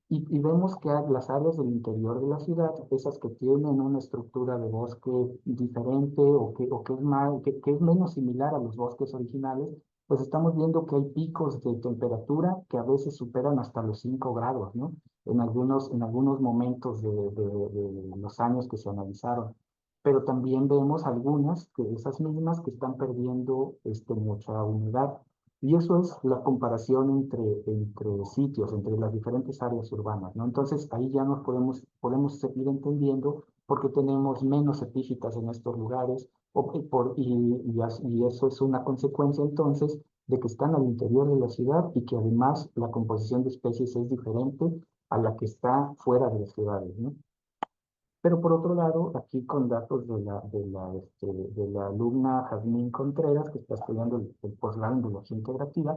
[SPEAKER 1] Y vemos que las áreas del interior de la ciudad, esas que tienen una estructura de bosque diferente o que es que es menos similar a los bosques originales, pues estamos viendo que hay picos de temperatura que a veces superan hasta los 5 grados, ¿no? En algunos momentos de los años que se analizaron. Pero también vemos algunas, que esas mismas, que están perdiendo mucha humedad. Y eso es la comparación entre sitios, entre las diferentes áreas urbanas, ¿no? Entonces ahí ya podemos seguir entendiendo por qué tenemos menos epífitas en estos lugares y eso es una consecuencia entonces de que están al interior de la ciudad y que además la composición de especies es diferente a la que está fuera de las ciudades, ¿no? Pero por otro lado, aquí con datos de la alumna Jazmín Contreras, que está estudiando el posgrado en biología integrativa,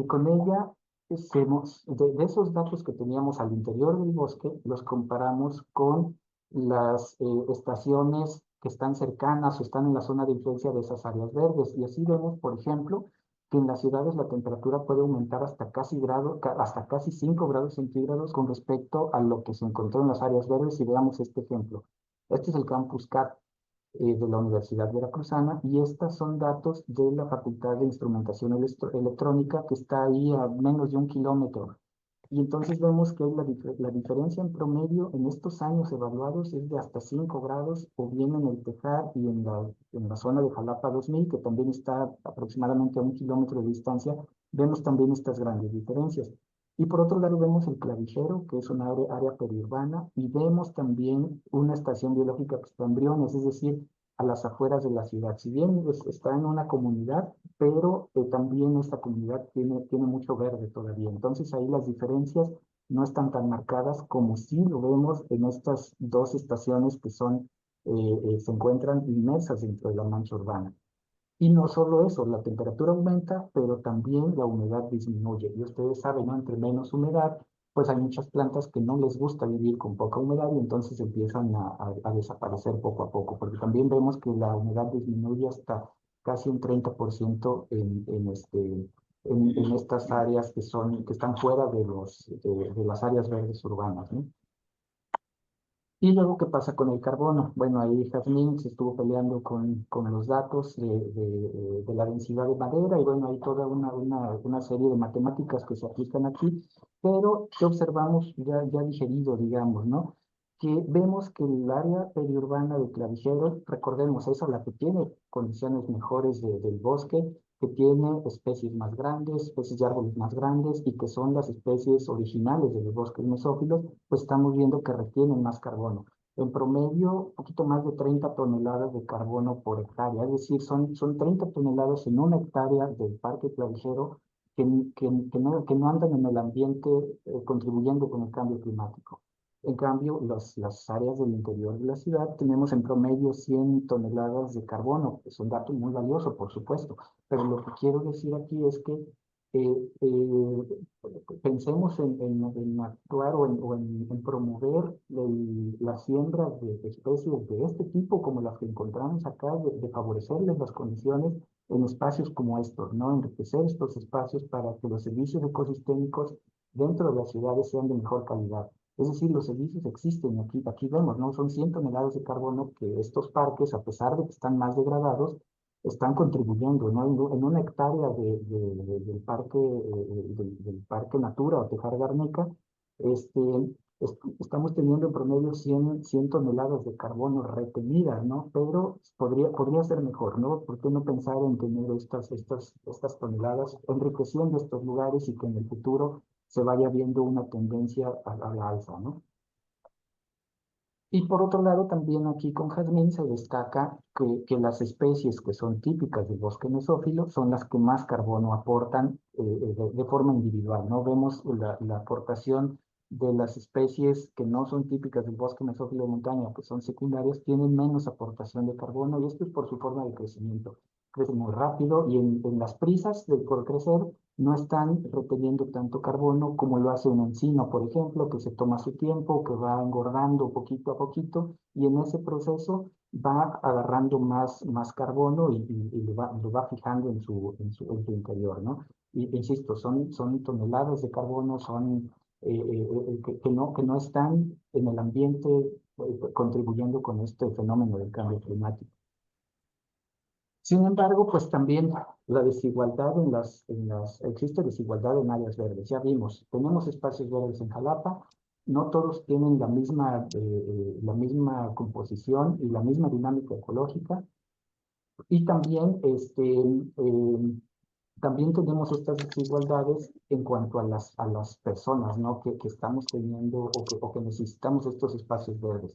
[SPEAKER 1] con ella de esos datos que teníamos al interior del bosque, los comparamos con las estaciones que están cercanas o están en la zona de influencia de esas áreas verdes. Y así vemos, por ejemplo, que en las ciudades la temperatura puede aumentar hasta casi 5 grados centígrados con respecto a lo que se encontró en las áreas verdes. Y veamos este ejemplo. Este es el campus CAT de la Universidad Veracruzana y estos son datos de la Facultad de Instrumentación Electrónica que está ahí a menos de 1 kilómetro. Y entonces vemos que la diferencia en promedio en estos años evaluados es de hasta 5 grados, o bien en el Tejar y en la zona de Jalapa 2000, que también está aproximadamente a 1 kilómetro de distancia, vemos también estas grandes diferencias. Y por otro lado vemos el Clavijero, que es una área periurbana, y vemos también una estación biológica que está en Briones, es decir, a las afueras de la ciudad. Si bien está en una comunidad, pero también esta comunidad tiene mucho verde todavía. Entonces ahí las diferencias no están tan marcadas como si lo vemos en estas dos estaciones que se encuentran inmersas dentro de la mancha urbana. Y no solo eso, la temperatura aumenta, pero también la humedad disminuye. Y ustedes saben, ¿no? Entre menos humedad, pues hay muchas plantas que no les gusta vivir con poca humedad y entonces empiezan a desaparecer poco a poco, porque también vemos que la humedad disminuye hasta casi un 30% en estas áreas que están fuera de las áreas verdes urbanas, ¿no? Y luego, ¿qué pasa con el carbono? Bueno, ahí Jazmín se estuvo peleando con los datos de la densidad de madera y bueno, hay toda una serie de matemáticas que se aplican aquí, pero ¿qué observamos ya digerido, digamos, ¿no? Que vemos que el área periurbana de Clavijero, recordemos, esa es la que tiene condiciones mejores del bosque, que tiene especies más grandes, especies de árboles más grandes y que son las especies originales de los bosques mesófilos, pues estamos viendo que retienen más carbono. En promedio, un poquito más de 30 toneladas de carbono por hectárea, es decir, son 30 toneladas en una hectárea del parque clavijero que no andan en el ambiente contribuyendo con el cambio climático. En cambio, las áreas del interior de la ciudad tenemos en promedio 100 toneladas de carbono. Es un dato muy valioso, por supuesto, pero lo que quiero decir aquí es que eh, eh, pensemos en actuar en promover la siembra de especies de este tipo, como las que encontramos acá, de favorecerles las condiciones en espacios como estos, ¿no? Enriquecer estos espacios para que los servicios ecosistémicos dentro de las ciudades sean de mejor calidad. Es decir, los servicios existen, aquí vemos, ¿no? Son 100 toneladas de carbono que estos parques, a pesar de que están más degradados, están contribuyendo, ¿no? En una hectárea del parque Natura o Tejar Garnica, este, estamos teniendo en promedio 100 toneladas de carbono retenidas, ¿no? Pero podría ser mejor, ¿no? ¿Por qué no pensar en tener estas toneladas enriqueciendo estos lugares y que en el futuro se vaya viendo una tendencia a la alza, ¿no? Y por otro lado, también aquí con jazmín se destaca que las especies que son típicas del bosque mesófilo son las que más carbono aportan de forma individual, ¿no? Vemos la aportación de las especies que no son típicas del bosque mesófilo de montaña, que son secundarias, tienen menos aportación de carbono y esto es por su forma de crecimiento. Crece muy rápido y en las prisas por crecer no están reteniendo tanto carbono como lo hace un encino, por ejemplo, que se toma su tiempo, que va engordando poquito a poquito y en ese proceso va agarrando más carbono y lo va fijando en su interior, ¿no? Y insisto, son toneladas de carbono, son que no están en el ambiente contribuyendo con este fenómeno del cambio climático. Sin embargo, pues también la desigualdad existe desigualdad en áreas verdes. Ya vimos, tenemos espacios verdes en Jalapa, no todos tienen la misma composición y la misma dinámica ecológica. Y también tenemos estas desigualdades en cuanto a las personas, ¿no? Que estamos teniendo o que necesitamos estos espacios verdes.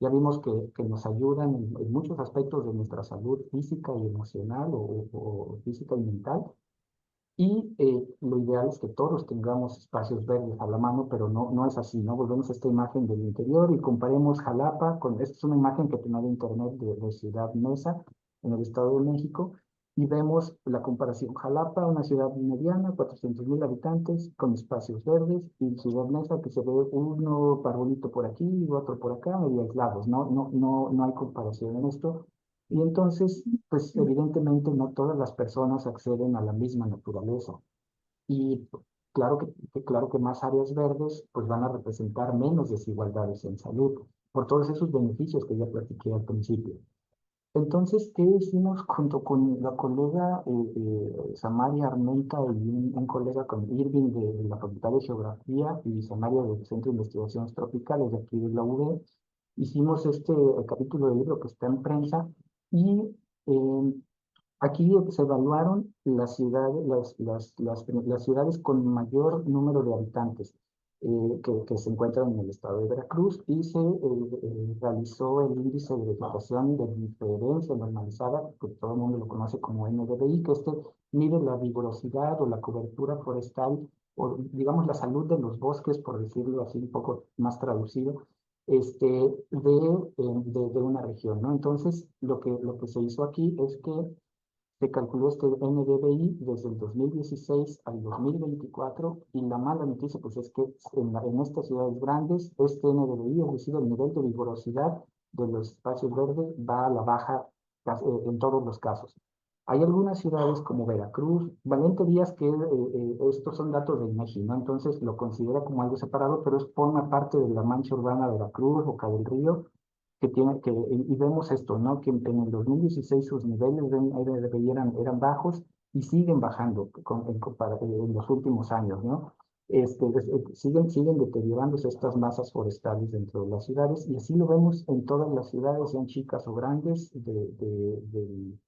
[SPEAKER 1] Ya vimos que nos ayudan en muchos aspectos de nuestra salud física y emocional o física y mental. Y lo ideal es que todos tengamos espacios verdes a la mano, pero no es así, ¿no? Volvemos a esta imagen del interior y comparemos Jalapa esta es una imagen que tengo de internet de Ciudad Mesa, en el Estado de México, y vemos la comparación Jalapa, una ciudad mediana, 400,000 habitantes, con espacios verdes, y Ciudad Mesa, que se ve uno arbolito por aquí y otro por acá, medio aislados, no hay comparación en esto. Y entonces, pues evidentemente no todas las personas acceden a la misma naturaleza. Y claro que más áreas verdes pues van a representar menos desigualdades en salud, por todos esos beneficios que ya platiqué al principio. Entonces, ¿qué hicimos junto con la colega Samaria Armenta y un colega con Irving de la Facultad de Geografía y Samaria del Centro de Investigaciones Tropicales de aquí de la UD? Hicimos este capítulo del libro que está en prensa y eh, aquí se evaluaron las ciudades con mayor número de habitantes que se encuentran en el estado de Veracruz y se realizó el índice de vegetación de diferencia normalizada, que todo el mundo lo conoce como NDVI, que mide la vigorosidad o la cobertura forestal o digamos la salud de los bosques, por decirlo así un poco más traducido, de una región, ¿no? Entonces, lo que se hizo aquí es que se calculó este NDVI desde el 2016 al 2024 y la mala noticia pues es que en estas ciudades grandes este NDVI, es decir, el nivel de vigorosidad de los espacios verdes va a la baja en todos los casos. Hay algunas ciudades como Veracruz, Valente Díaz, que estos son datos del INEGI, ¿no? Entonces lo considera como algo separado, pero forma parte de la mancha urbana de Veracruz, Boca del Río, y vemos esto, ¿no? Que en el 2016 sus niveles de NDVI eran bajos y siguen bajando en los últimos años, ¿no? Siguen deteriorándose estas masas forestales dentro de las ciudades y así lo vemos en todas las ciudades, sean chicas o grandes del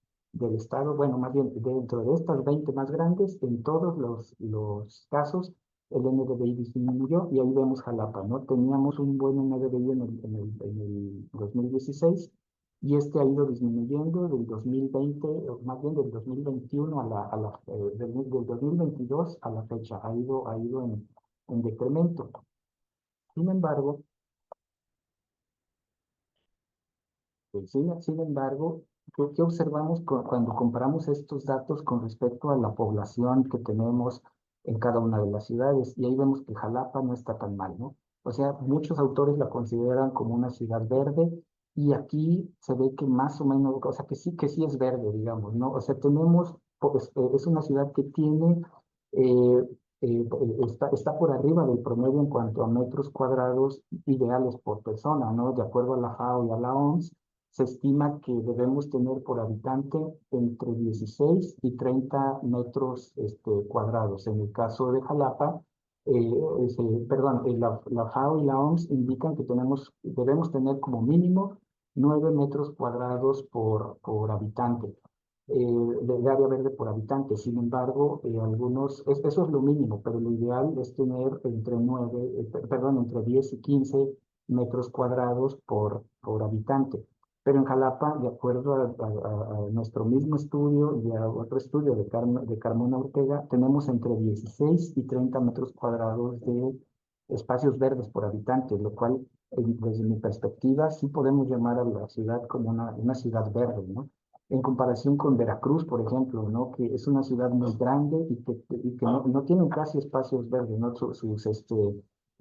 [SPEAKER 1] estado, bueno, más bien dentro de estas 20 más grandes, en todos los casos el NDVI disminuyó y ahí vemos Jalapa, ¿no? Teníamos un buen NDVI en el 2016 y este ha ido disminuyendo del 2020, o más bien del 2021 del 2022 a la fecha, ha ido en decremento. Sin embargo, ¿qué observamos cuando comparamos estos datos con respecto a la población que tenemos en cada una de las ciudades? Y ahí vemos que Jalapa no está tan mal, ¿no? O sea, muchos autores la consideran como una ciudad verde y aquí se ve que más o menos, o sea, que sí es verde, digamos, ¿no? O sea, es una ciudad que tiene está por arriba del promedio en cuanto a metros cuadrados ideales por persona, ¿no? De acuerdo a la FAO y a la OMS, se estima que debemos tener por habitante entre 16 y 30 metros cuadrados. En el caso de Jalapa, perdón, la FAO y la OMS indican que debemos tener como mínimo 9 metros cuadrados por habitante de área verde por habitante. Sin embargo, eso es lo mínimo, pero lo ideal es tener entre 10 y 15 metros cuadrados por habitante. Pero en Jalapa, de acuerdo a nuestro mismo estudio y a otro estudio de Carmona Ortega, tenemos entre 16 y 30 metros cuadrados de espacios verdes por habitante, lo cual, desde mi perspectiva, sí podemos llamar a la ciudad como una ciudad verde, ¿no? En comparación con Veracruz, por ejemplo, ¿no? Que es una ciudad muy grande y que no tienen casi espacios verdes, ¿no?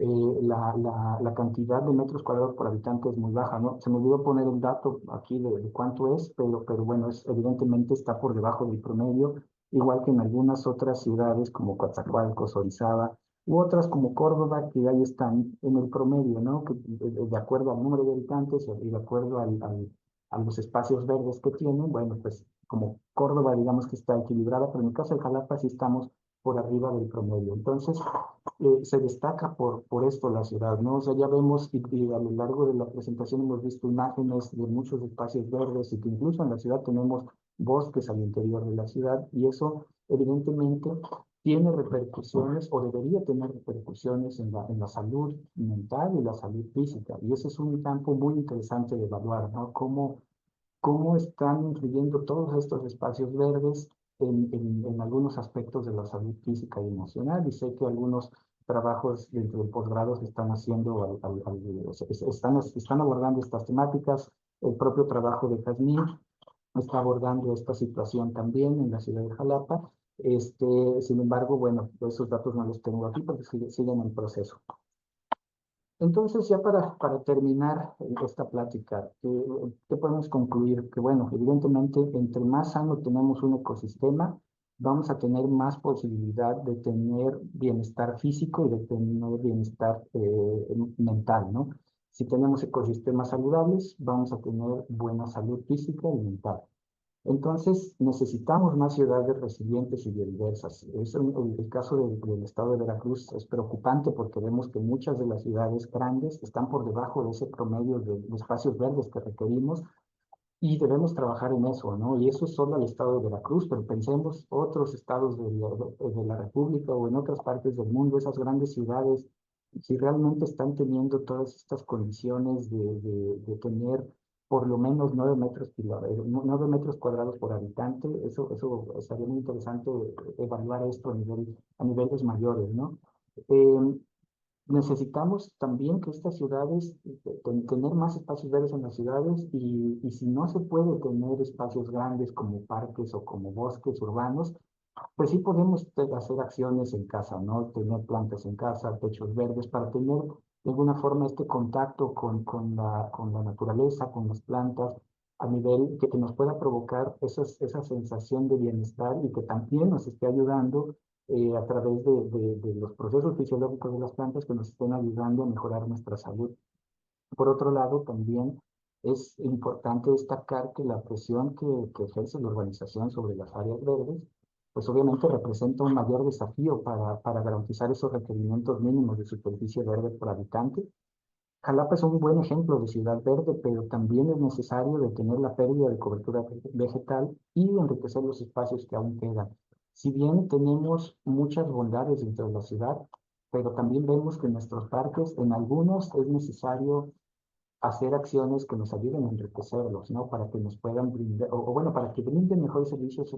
[SPEAKER 1] La cantidad de metros cuadrados por habitante es muy baja, ¿no? Se me olvidó poner el dato aquí de cuánto es, pero bueno, evidentemente está por debajo del promedio, igual que en algunas otras ciudades como Coatzacoalcos, Orizaba, u otras como Córdoba, que ahí están en el promedio, ¿no? Que de acuerdo al número de habitantes y de acuerdo a los espacios verdes que tienen, bueno, pues como Córdoba digamos que está equilibrada, pero en el caso de Jalapa sí estamos por arriba del promedio. Entonces, se destaca por esto la ciudad, ¿no? O sea, ya vemos y a lo largo de la presentación hemos visto imágenes de muchos espacios verdes y que incluso en la ciudad tenemos bosques al interior de la ciudad y eso evidentemente tiene repercusiones o debería tener repercusiones en la salud mental y la salud física. Y ese es un campo muy interesante de evaluar, ¿no? Cómo están influyendo todos estos espacios verdes en algunos aspectos de la salud física y emocional. Y sé que algunos trabajos dentro del posgrado se están haciendo, o sea, están abordando estas temáticas. El propio trabajo de Jazmín está abordando esta situación también en la ciudad de Jalapa. Sin embargo, bueno, esos datos no los tengo aquí porque siguen en proceso. Entonces, ya para terminar esta plática, ¿qué podemos concluir? Que bueno, evidentemente, entre más sano tenemos un ecosistema, vamos a tener más posibilidad de tener bienestar físico y de tener bienestar mental, ¿no? Si tenemos ecosistemas saludables, vamos a tener buena salud física y mental. Entonces, necesitamos más ciudades resilientes y biodiversas. El caso del estado de Veracruz es preocupante porque vemos que muchas de las ciudades grandes están por debajo de ese promedio de espacios verdes que requerimos y debemos trabajar en eso, ¿no? Y eso es solo el estado de Veracruz, pero pensemos otros estados de la República o en otras partes del mundo, esas grandes ciudades, si realmente están teniendo todas estas condiciones de tener por lo menos 9 metros cuadrados por habitante, eso estaría muy interesante evaluar esto a niveles mayores, ¿no? Eh, Necesitamos también que estas ciudades, tener más espacios verdes en las ciudades y si no se puede tener espacios grandes como parques o como bosques urbanos, pues sí podemos hacer acciones en casa, ¿no? Tener plantas en casa, techos verdes, para tener de alguna forma este contacto con la naturaleza, con las plantas, a nivel que nos pueda provocar esa sensación de bienestar y que también nos esté ayudando a través de los procesos fisiológicos de las plantas que nos estén ayudando a mejorar nuestra salud. Por otro lado, también es importante destacar que la presión que ejerce la urbanización sobre las áreas verdes, pues obviamente representa un mayor desafío para garantizar esos requerimientos mínimos de superficie verde por habitante. Jalapa es un buen ejemplo de ciudad verde, pero también es necesario detener la pérdida de cobertura vegetal y enriquecer los espacios que aún quedan. Si bien tenemos muchas bondades dentro de la ciudad, pero también vemos que en nuestros parques, en algunos es necesario hacer acciones que nos ayuden a enriquecerlos, ¿no? Para que nos puedan brindar, o bueno, para que brinden mejores servicios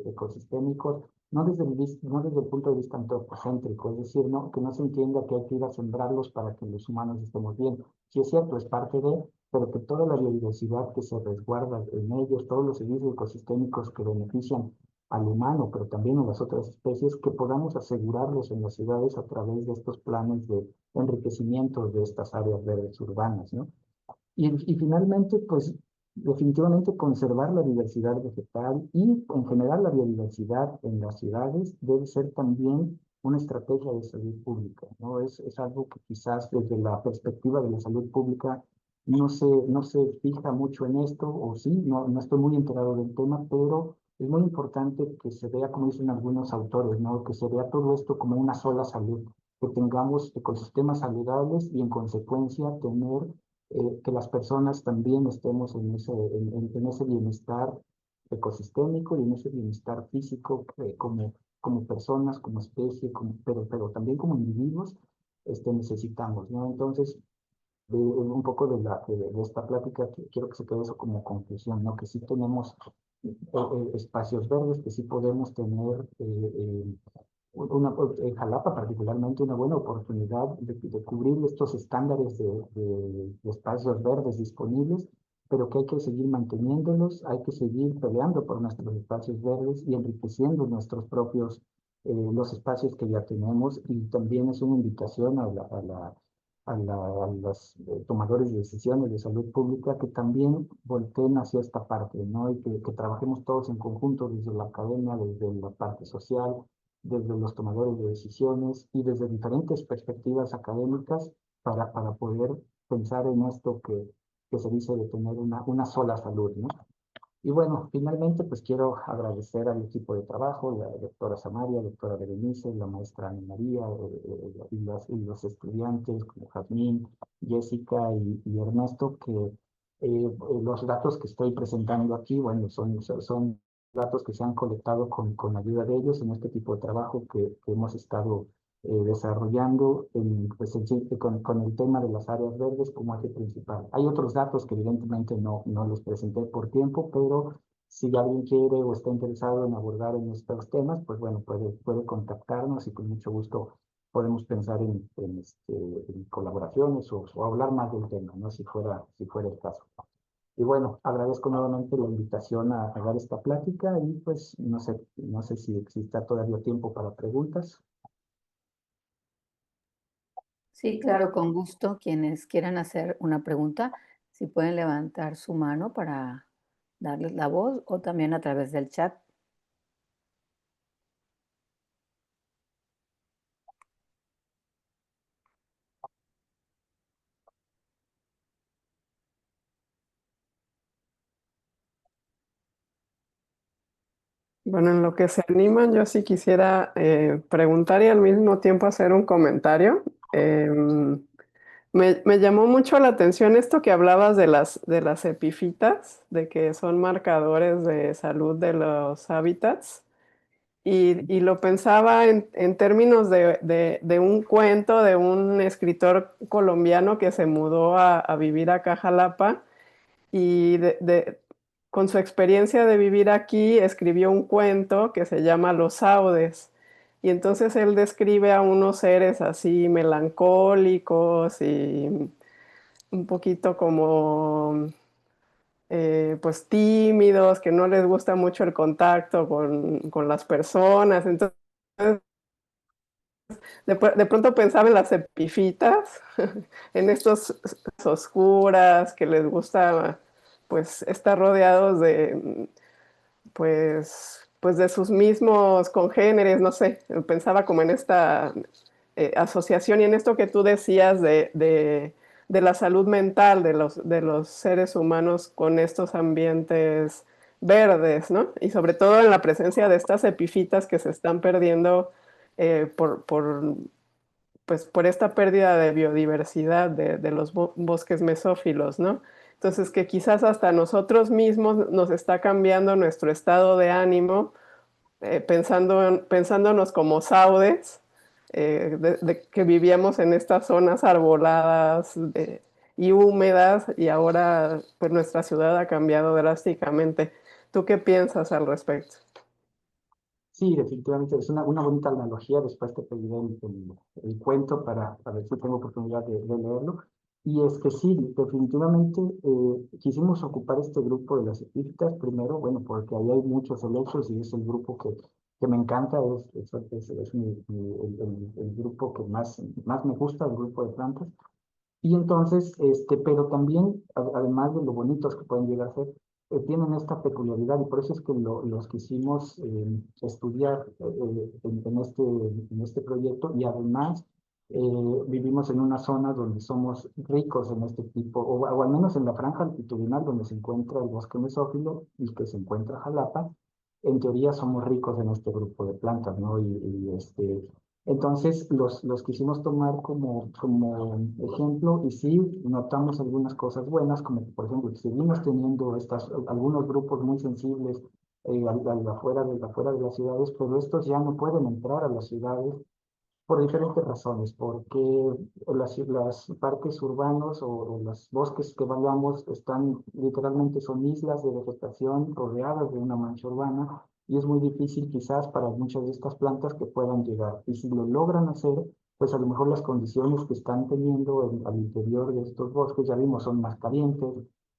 [SPEAKER 1] ecosistémicos, no desde el punto de vista antropocéntrico, es decir, ¿no? Que no se entienda que hay que ir a sembrarlos para que los humanos estemos bien. Sí es cierto, es parte de, pero que toda la biodiversidad que se resguarda en ellos, todos los servicios ecosistémicos que benefician al humano, pero también a las otras especies, que podamos asegurarlos en las ciudades a través de estos planes de enriquecimiento de estas áreas verdes urbanas, ¿no? Y finalmente, pues definitivamente conservar la diversidad vegetal y en general la biodiversidad en las ciudades debe ser también una estrategia de salud pública, ¿no? Es algo que quizás desde la perspectiva de la salud pública no se fija mucho en esto, o sí, no estoy muy enterado del tema, pero es muy importante que se vea, como dicen algunos autores, ¿no? Que se vea todo esto como una sola salud, que tengamos ecosistemas saludables y en consecuencia tener que las personas también estemos en ese bienestar ecosistémico y en ese bienestar físico como personas, como especie, pero también como individuos necesitamos, ¿no? Entonces, un poco de esta plática, quiero que se quede eso como conclusión, ¿no? Que sí tenemos espacios verdes, que sí podemos tener en Jalapa particularmente una buena oportunidad de cubrir estos estándares de espacios verdes disponibles, pero que hay que seguir manteniéndolos, hay que seguir peleando por nuestros espacios verdes y enriqueciendo nuestros propios, los espacios que ya tenemos, y también es una invitación a los tomadores de decisiones de salud pública que también volteen hacia esta parte, ¿no? Y que trabajemos todos en conjunto desde la academia, desde la parte social, desde los tomadores de decisiones y desde diferentes perspectivas académicas para poder pensar en esto que se dice de tener una sola salud, ¿no? Y bueno, finalmente pues quiero agradecer al equipo de trabajo, la doctora Samaria, la doctora Berenice, la maestra Ana María, y los estudiantes como Jazmín, Jessica y Ernesto, que los datos que estoy presentando aquí, bueno, son datos que se han colectado con ayuda de ellos en este tipo de trabajo que hemos estado desarrollando pues, con el tema de las áreas verdes como eje principal. Hay otros datos que evidentemente no los presenté por tiempo, pero si alguien quiere o está interesado en abordar en estos temas, pues bueno, puede contactarnos y con mucho gusto podemos pensar en colaboraciones o hablar más del tema, ¿no? Si fuera el caso. Y bueno, agradezco nuevamente la invitación a dar esta plática y pues no sé si exista todavía tiempo para preguntas.
[SPEAKER 3] Sí, claro, con gusto. Quienes quieran hacer una pregunta, si pueden levantar su mano para darles la voz o también a través del chat.
[SPEAKER 2] Bueno, en lo que se animan, yo sí quisiera preguntar y al mismo tiempo hacer un comentario. Me llamó mucho la atención esto que hablabas de las epifitas, de que son marcadores de salud de los hábitats. Y lo pensaba en términos de un cuento de un escritor colombiano que se mudó a vivir acá a Jalapa y con su experiencia de vivir aquí escribió un cuento que se llama Los Audes. Y entonces él describe a unos seres así melancólicos y un poquito como pues tímidos, que no les gusta mucho el contacto con las personas. Entonces, de pronto pensaba en las epifitas, en estos oscuras que les gusta pues estar rodeados de pues de sus mismos congéneres, no sé, pensaba como en esta asociación y en esto que tú decías de la salud mental de los seres humanos con estos ambientes verdes, ¿no? Y sobre todo en la presencia de estas epifitas que se están perdiendo pues, por esta pérdida de biodiversidad de los bosques mesófilos, ¿no? Entonces, que quizás hasta nosotros mismos nos está cambiando nuestro estado de ánimo, pensándonos como saudes, de que vivíamos en estas zonas arboladas y húmedas, y ahora pues nuestra ciudad ha cambiado drásticamente. ¿Tú qué piensas al respecto?
[SPEAKER 1] Sí, definitivamente es una bonita analogía. Después te pediré el cuento para ver si tengo oportunidad de leerlo. Y es que sí, definitivamente quisimos ocupar este grupo de las epífitas primero, bueno, porque ahí hay muchos helechos y es el grupo que me encanta, es el grupo que más me gusta, el grupo de plantas. Y entonces, pero también, además de lo bonitos que pueden llegar a ser, tienen esta peculiaridad y por eso es que los quisimos estudiar en este proyecto y además vivimos en una zona donde somos ricos en este tipo, o al menos en la franja altitudinal donde se encuentra el bosque mesófilo y que se encuentra Jalapa, en teoría somos ricos en este grupo de plantas, ¿no? Entonces los quisimos tomar como ejemplo y sí notamos algunas cosas buenas, como por ejemplo, que seguimos teniendo algunos grupos muy sensibles afuera de las ciudades, pero estos ya no pueden entrar a las ciudades por diferentes razones, porque las parques urbanos o los bosques que vayamos están literalmente son islas de vegetación rodeadas de una mancha urbana y es muy difícil quizás para muchas de estas plantas que puedan llegar. Y si lo logran hacer, pues a lo mejor las condiciones que están teniendo al interior de estos bosques, ya vimos, son más calientes,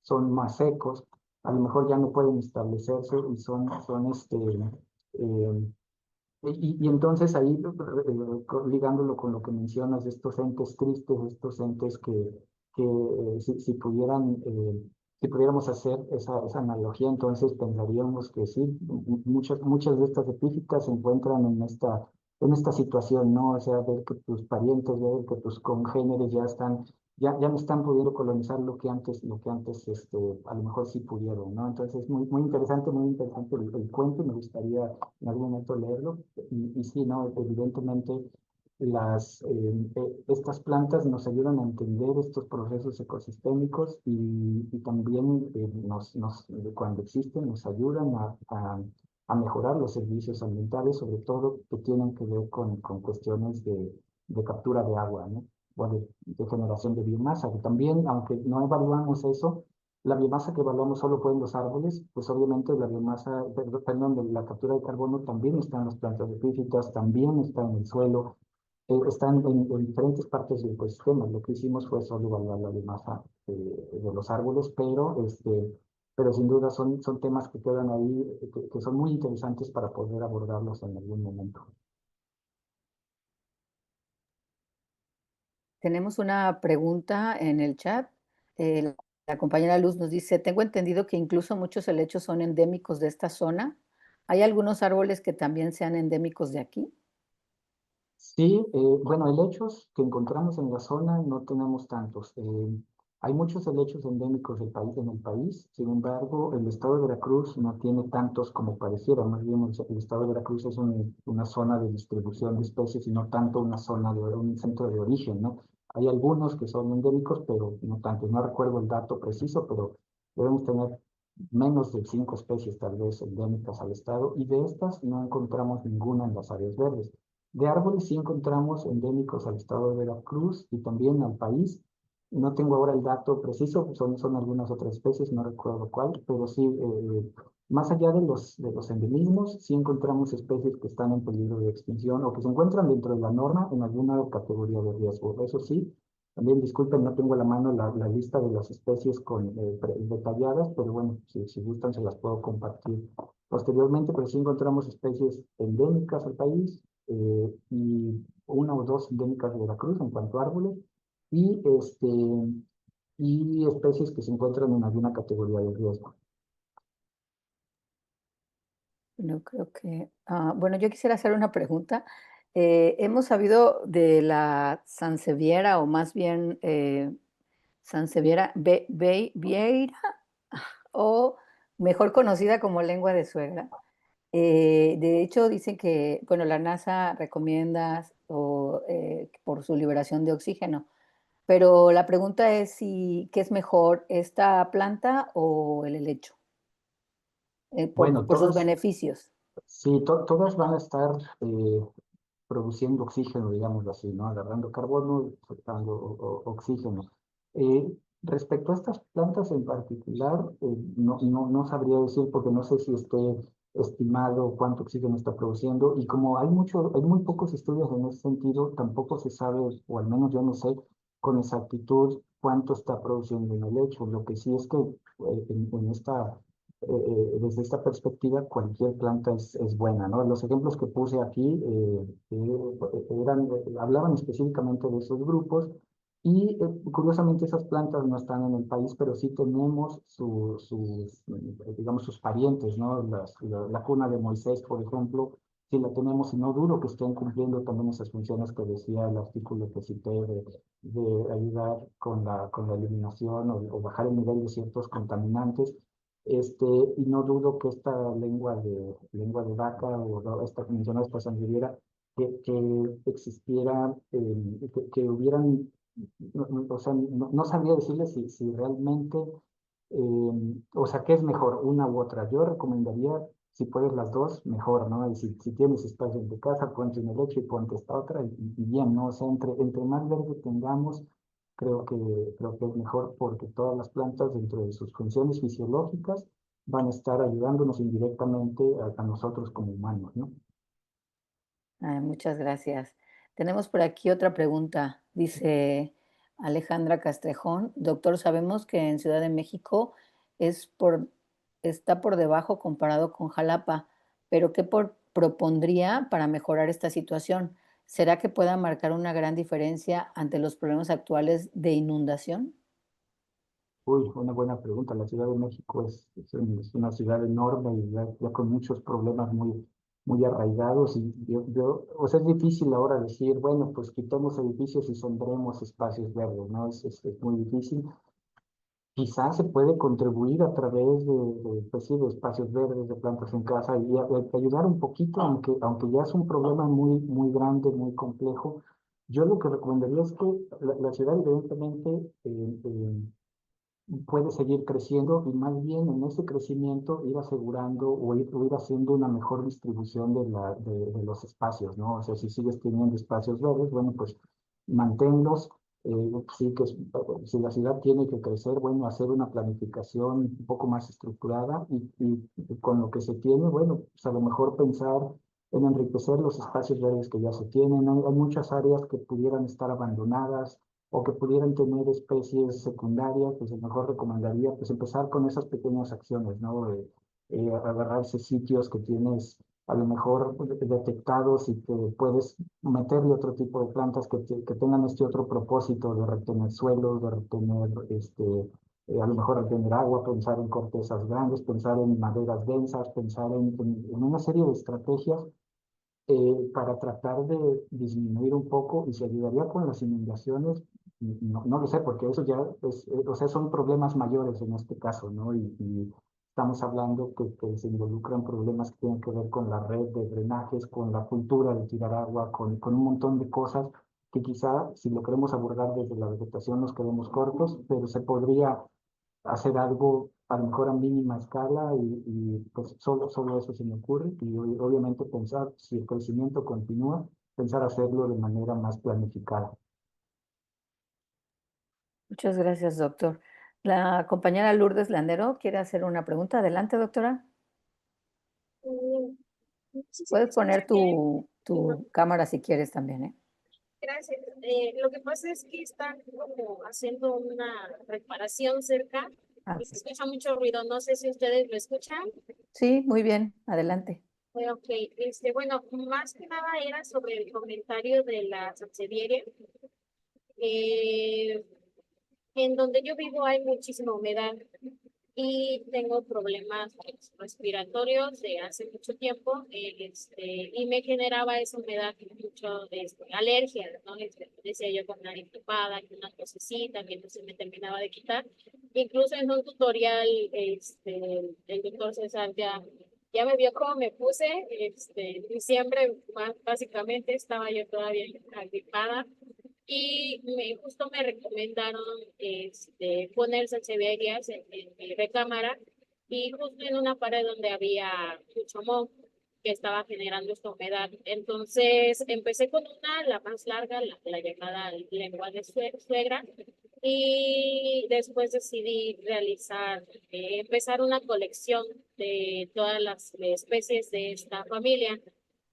[SPEAKER 1] son más secos, a lo mejor ya no pueden establecerse y eh, y entonces ahí, ligándolo con lo que mencionas de estos entes tristes, estos entes que si pudieran, si pudiéramos hacer esa analogía, entonces pensaríamos que sí, muchas de estas epífitas se encuentran en esta situación, ¿no? O sea, ver que tus parientes, ver que tus congéneres ya no están pudiendo colonizar lo que antes a lo mejor sí pudieron, ¿no? Entonces es muy interesante el cuento, me gustaría en algún momento leerlo. Y sí, ¿no? Evidentemente estas plantas nos ayudan a entender estos procesos ecosistémicos y también cuando existen nos ayudan a mejorar los servicios ambientales, sobre todo que tienen que ver con cuestiones de captura de agua, ¿no? O de generación de biomasa, que también, aunque no evaluamos eso, la biomasa que evaluamos solo fue en los árboles, pues obviamente la biomasa, perdón, de la captura de carbono también está en las plantas epífitas, también está en el suelo, están en diferentes partes del ecosistema. Lo que hicimos fue solo evaluar la biomasa de los árboles, pero sin duda son temas que quedan ahí, que son muy interesantes para poder abordarlos en algún momento.
[SPEAKER 3] Tenemos una pregunta en el chat. La compañera Luz nos dice, tengo entendido que incluso muchos helechos son endémicos de esta zona. ¿Hay algunos árboles que también sean endémicos de aquí?
[SPEAKER 1] Sí, bueno, helechos que encontramos en la zona no tenemos tantos. Hay muchos helechos endémicos en el país, sin embargo, el estado de Veracruz no tiene tantos como pareciera. Más bien, el estado de Veracruz es una zona de distribución de especies y no tanto una zona un centro de origen, ¿no? Hay algunos que son endémicos, pero no tantos. No recuerdo el dato preciso, pero debemos tener menos de 5 especies tal vez endémicas al estado y de estas no encontramos ninguna en las áreas verdes. De árboles sí encontramos endémicos al estado de Veracruz y también al país. No tengo ahora el dato preciso, son algunas otras especies, no recuerdo cuál, pero sí, más allá de los endemismos, sí encontramos especies que están en peligro de extinción o que se encuentran dentro de la norma en alguna categoría de riesgo. Eso sí, también disculpen, no tengo a la mano la lista de las especies detalladas, pero bueno, si gustan se las puedo compartir posteriormente, pero sí encontramos especies endémicas al país y una o dos endémicas de Veracruz en cuanto a árboles y, y especies que se encuentran en alguna categoría de riesgo.
[SPEAKER 3] No creo que... bueno, yo quisiera hacer una pregunta. Hemos sabido de la Sanseviera, o más bien Sanseviera vieira, o mejor conocida como lengua de suegra. De hecho, dicen que, bueno, la NASA recomienda por su liberación de oxígeno, pero la pregunta es si, ¿qué es mejor, esta planta o el helecho?
[SPEAKER 1] Bueno,
[SPEAKER 3] Por sus beneficios.
[SPEAKER 1] sí, todas van a estar produciendo oxígeno, digámoslo así, ¿no? Agarrando carbono, soltando oxígeno. Eh, Respecto a estas plantas en particular, no sabría decir porque no sé si esté estimado cuánto oxígeno está produciendo y como hay muy pocos estudios en ese sentido, tampoco se sabe, o al menos yo no sé con exactitud cuánto está produciendo en el lecho. Lo que sí es que desde esta perspectiva, cualquier planta es buena, ¿no? Los ejemplos que puse aquí hablaban específicamente de esos grupos Y curiosamente esas plantas no están en el país, pero sí tenemos digamos, sus parientes, ¿no? La cuna de Moisés, por ejemplo, sí la tenemos y no duro que estén cumpliendo también esas funciones que decía el artículo que cité de ayudar con la eliminación o bajar el nivel de ciertos contaminantes. Y no dudo que esta lengua de vaca o esta que mencionaba, esta sanguijuela, que existiera, que hubieran o sea, no sabría decirle si realmente, o sea, ¿qué es mejor, una u otra? Yo recomendaría, si puedes las dos, mejor, ¿no? Y si tienes espacio en tu casa, ponte una leche y ponte esta otra y bien, ¿no? O sea, entre más verde tengamos, creo que es mejor porque todas las plantas, dentro de sus funciones fisiológicas, van a estar ayudándonos indirectamente a nosotros como humanos, ¿no?
[SPEAKER 3] Muchas gracias. Tenemos por aquí otra pregunta. Dice Alejandra Castrejón, doctor, sabemos que en Ciudad de México es está por debajo comparado con Jalapa, pero ¿qué propondría para mejorar esta situación? ¿Será que pueda marcar una gran diferencia ante los problemas actuales de inundación?
[SPEAKER 1] Uy, una buena pregunta. La Ciudad de México es una ciudad enorme y ya con muchos problemas muy arraigados. Y o sea, es difícil ahora decir, bueno, pues quitemos edificios y sembremos espacios verdes, ¿no? Es muy difícil. Quizás se puede contribuir a través pues sí, de espacios verdes, de plantas en casa y ayudar un poquito, aunque ya es un problema muy grande, muy complejo. Yo lo que recomendaría es que la ciudad, evidentemente, puede seguir creciendo y más bien en ese crecimiento ir asegurando o ir haciendo una mejor distribución de los espacios, ¿no? O sea, si sigues teniendo espacios verdes, bueno, pues manténlos. Sí que si la ciudad tiene que crecer, bueno, hacer una planificación un poco más estructurada y con lo que se tiene, bueno, pues a lo mejor pensar en enriquecer los espacios verdes que ya se tienen. Hay muchas áreas que pudieran estar abandonadas o que pudieran tener especies secundarias, pues a lo mejor recomendaría pues empezar con esas pequeñas acciones, ¿no? Agarrarse sitios que tienes a lo mejor detectados y que puedes meterle otro tipo de plantas que tengan este otro propósito de retener suelos, de retener, a lo mejor retener agua, pensar en cortezas grandes, pensar en maderas densas, pensar en una serie de estrategias para tratar de disminuir un poco y se ayudaría con las inundaciones, no lo sé, porque eso ya o sea, son problemas mayores en este caso, ¿no? Y estamos hablando que se involucran problemas que tienen que ver con la red de drenajes, con la cultura de tirar agua, con un montón de cosas que quizá si lo queremos abordar desde la vegetación nos quedemos cortos, pero se podría hacer algo a lo mejor a mínima escala pues solo eso se me ocurre y obviamente pensar si el crecimiento continúa, pensar hacerlo de manera más planificada.
[SPEAKER 3] Muchas gracias, doctor. La compañera Lourdes Landero quiere hacer una pregunta. Adelante, doctora.
[SPEAKER 4] No sé si me
[SPEAKER 3] Puedes poner
[SPEAKER 4] escuchan bien.
[SPEAKER 3] tu cámara si quieres también, ¿eh?
[SPEAKER 4] Gracias. Lo que pasa es que están como haciendo una reparación cerca
[SPEAKER 3] Ah,
[SPEAKER 4] y se escucha mucho ruido. No sé si ustedes lo escuchan.
[SPEAKER 3] sí, muy bien. Adelante.
[SPEAKER 4] Ok, bueno, más que nada era sobre el comentario de la Sansevieria. Eh, en donde yo vivo hay muchísima humedad y tengo problemas respiratorios de hace mucho tiempo, y me generaba esa humedad mucho alergia, ¿no? Decía yo con nariz tapada, que una tosecita, que no se me terminaba de quitar. Incluso en un tutorial, el doctor César ya me vio cómo me puse, en diciembre, básicamente estaba yo todavía agripada y justo me recomendaron poner salseverias en mi recámara y justo en una pared donde había mucho moho que estaba generando esta humedad. Entonces empecé con una, la más larga, la llamada lengua de suegra, y después decidí empezar una colección de todas las especies de esta familia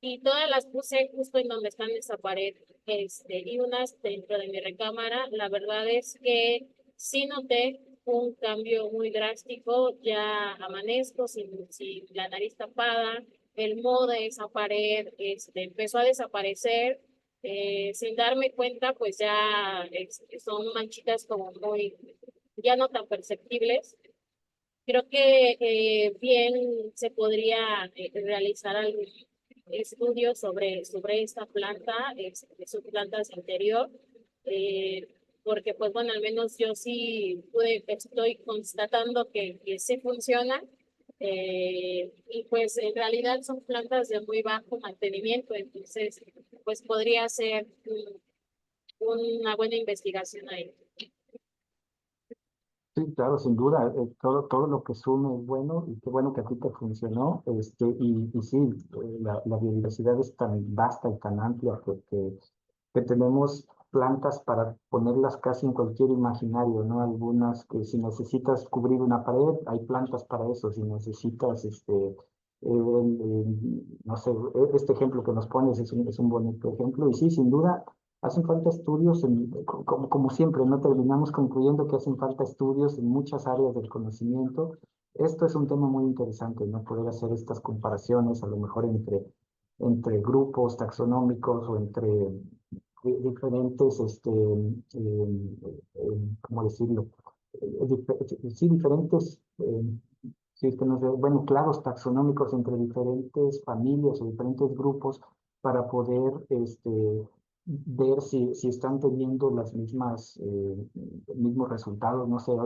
[SPEAKER 4] y todas las puse justo en donde están esa pared, y unas dentro de mi recámara. La verdad es que sí noté un cambio muy drástico, ya amanezco sin la nariz tapada, el moho de esa pared empezó a desaparecer, sin darme cuenta, pues ya son manchitas como muy, ya no tan perceptibles. Creo que bien se podría realizar algún estudio sobre esta planta, son plantas de interior, porque pues bueno, al menos yo sí estoy constatando que sí funciona, y pues en realidad son plantas de muy bajo mantenimiento, entonces pues podría ser una buena investigación ahí.
[SPEAKER 1] Sí, claro, sin duda, todo lo que sume es bueno y qué bueno que a ti te funcionó. Y sí, la biodiversidad es tan vasta y tan amplia que tenemos plantas para ponerlas casi en cualquier imaginario, ¿no? Algunas que si necesitas cubrir una pared, hay plantas para eso. Si necesitas, no sé, este ejemplo que nos pones es un bonito ejemplo. Y sí, sin duda, hacen falta estudios, como siempre, no terminamos concluyendo que hacen falta estudios en muchas áreas del conocimiento. Esto es un tema muy interesante, ¿no? Poder hacer estas comparaciones, a lo mejor entre grupos taxonómicos o entre diferentes, ¿cómo decirlo? Sí, diferentes, sí, es que no sé, bueno, claros taxonómicos entre diferentes familias o diferentes grupos para poder ver si están teniendo las mismas, mismos resultados. No sé, hay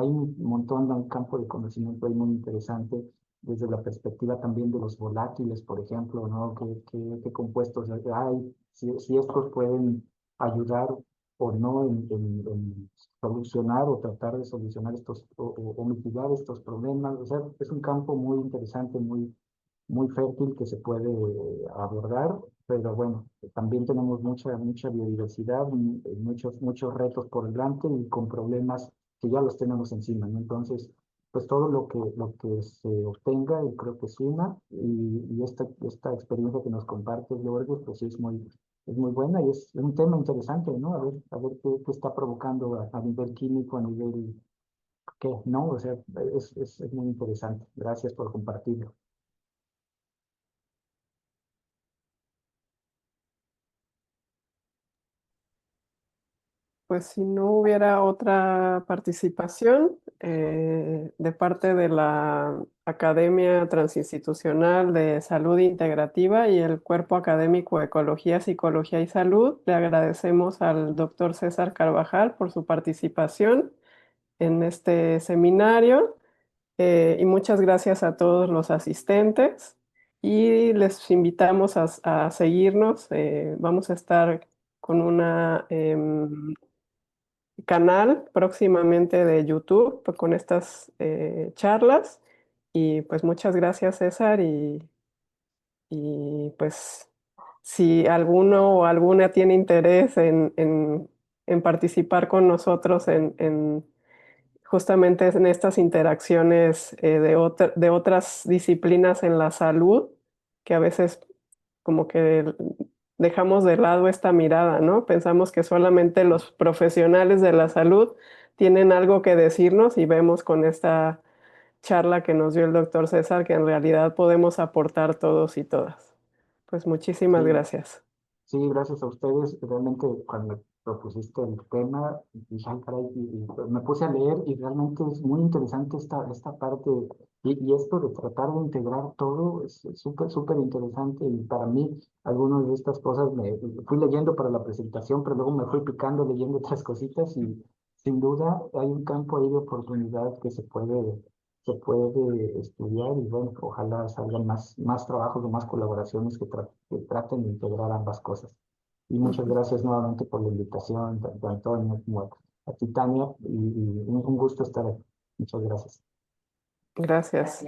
[SPEAKER 1] un montón de un campo de conocimiento ahí muy interesante desde la perspectiva también de los volátiles, por ejemplo, ¿no? ¿Qué compuestos hay? Si estos pueden ayudar o no en solucionar o tratar de solucionar estos o mitigar estos problemas. O sea, es un campo muy interesante, muy fértil que se puede abordar, pero bueno, también tenemos mucha biodiversidad, muchos retos por delante y con problemas que ya los tenemos encima, ¿no? Entonces, pues todo lo que se obtenga, yo creo que suma y esta experiencia que nos compartes, Lourdes, pues sí es muy buena y es un tema interesante, ¿no? A ver qué está provocando a nivel químico, a nivel qué, ¿no? O sea, es muy interesante. Gracias por compartirlo.
[SPEAKER 2] Pues si no hubiera otra participación de parte de la Academia Transinstitucional de Salud Integrativa y el Cuerpo Académico Ecología, Psicología y Salud, le agradecemos al doctor César Carvajal por su participación en este seminario y muchas gracias a todos los asistentes y les invitamos a seguirnos. Vamos a estar con una canal próximamente de YouTube pues, con estas charlas. Y pues muchas gracias, César. Y pues si alguno o alguna tiene interés en participar con nosotros justamente en estas interacciones de otras disciplinas en la salud, que a veces como que dejamos de lado esta mirada, ¿no? Pensamos que solamente los profesionales de la salud tienen algo que decirnos y vemos con esta charla que nos dio el doctor César que en realidad podemos aportar todos y todas. Pues muchísimas
[SPEAKER 1] Sí,
[SPEAKER 2] gracias.
[SPEAKER 1] sí, gracias a ustedes. Realmente cuando propusiste el tema, dije, "Ay, caray", y me puse a leer y realmente es muy interesante esta parte y esto de tratar de integrar todo es súper interesante y para mí algunas de estas cosas me fui leyendo para la presentación, pero luego me fui picando leyendo otras cositas y sin duda hay un campo ahí de oportunidad que se puede estudiar y bueno, ojalá salgan más trabajos o más colaboraciones que traten de integrar ambas cosas. Y muchas
[SPEAKER 2] Ujú.
[SPEAKER 1] gracias nuevamente por la invitación, tanto a Antonio como a ti, Tania, y un gusto estar aquí. Muchas gracias.
[SPEAKER 2] Gracias.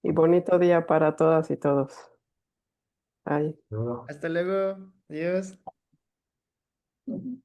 [SPEAKER 2] Y bonito día para todas y todos. Bye.
[SPEAKER 1] Luego.
[SPEAKER 5] Hasta luego. Adiós.
[SPEAKER 3] Ujú.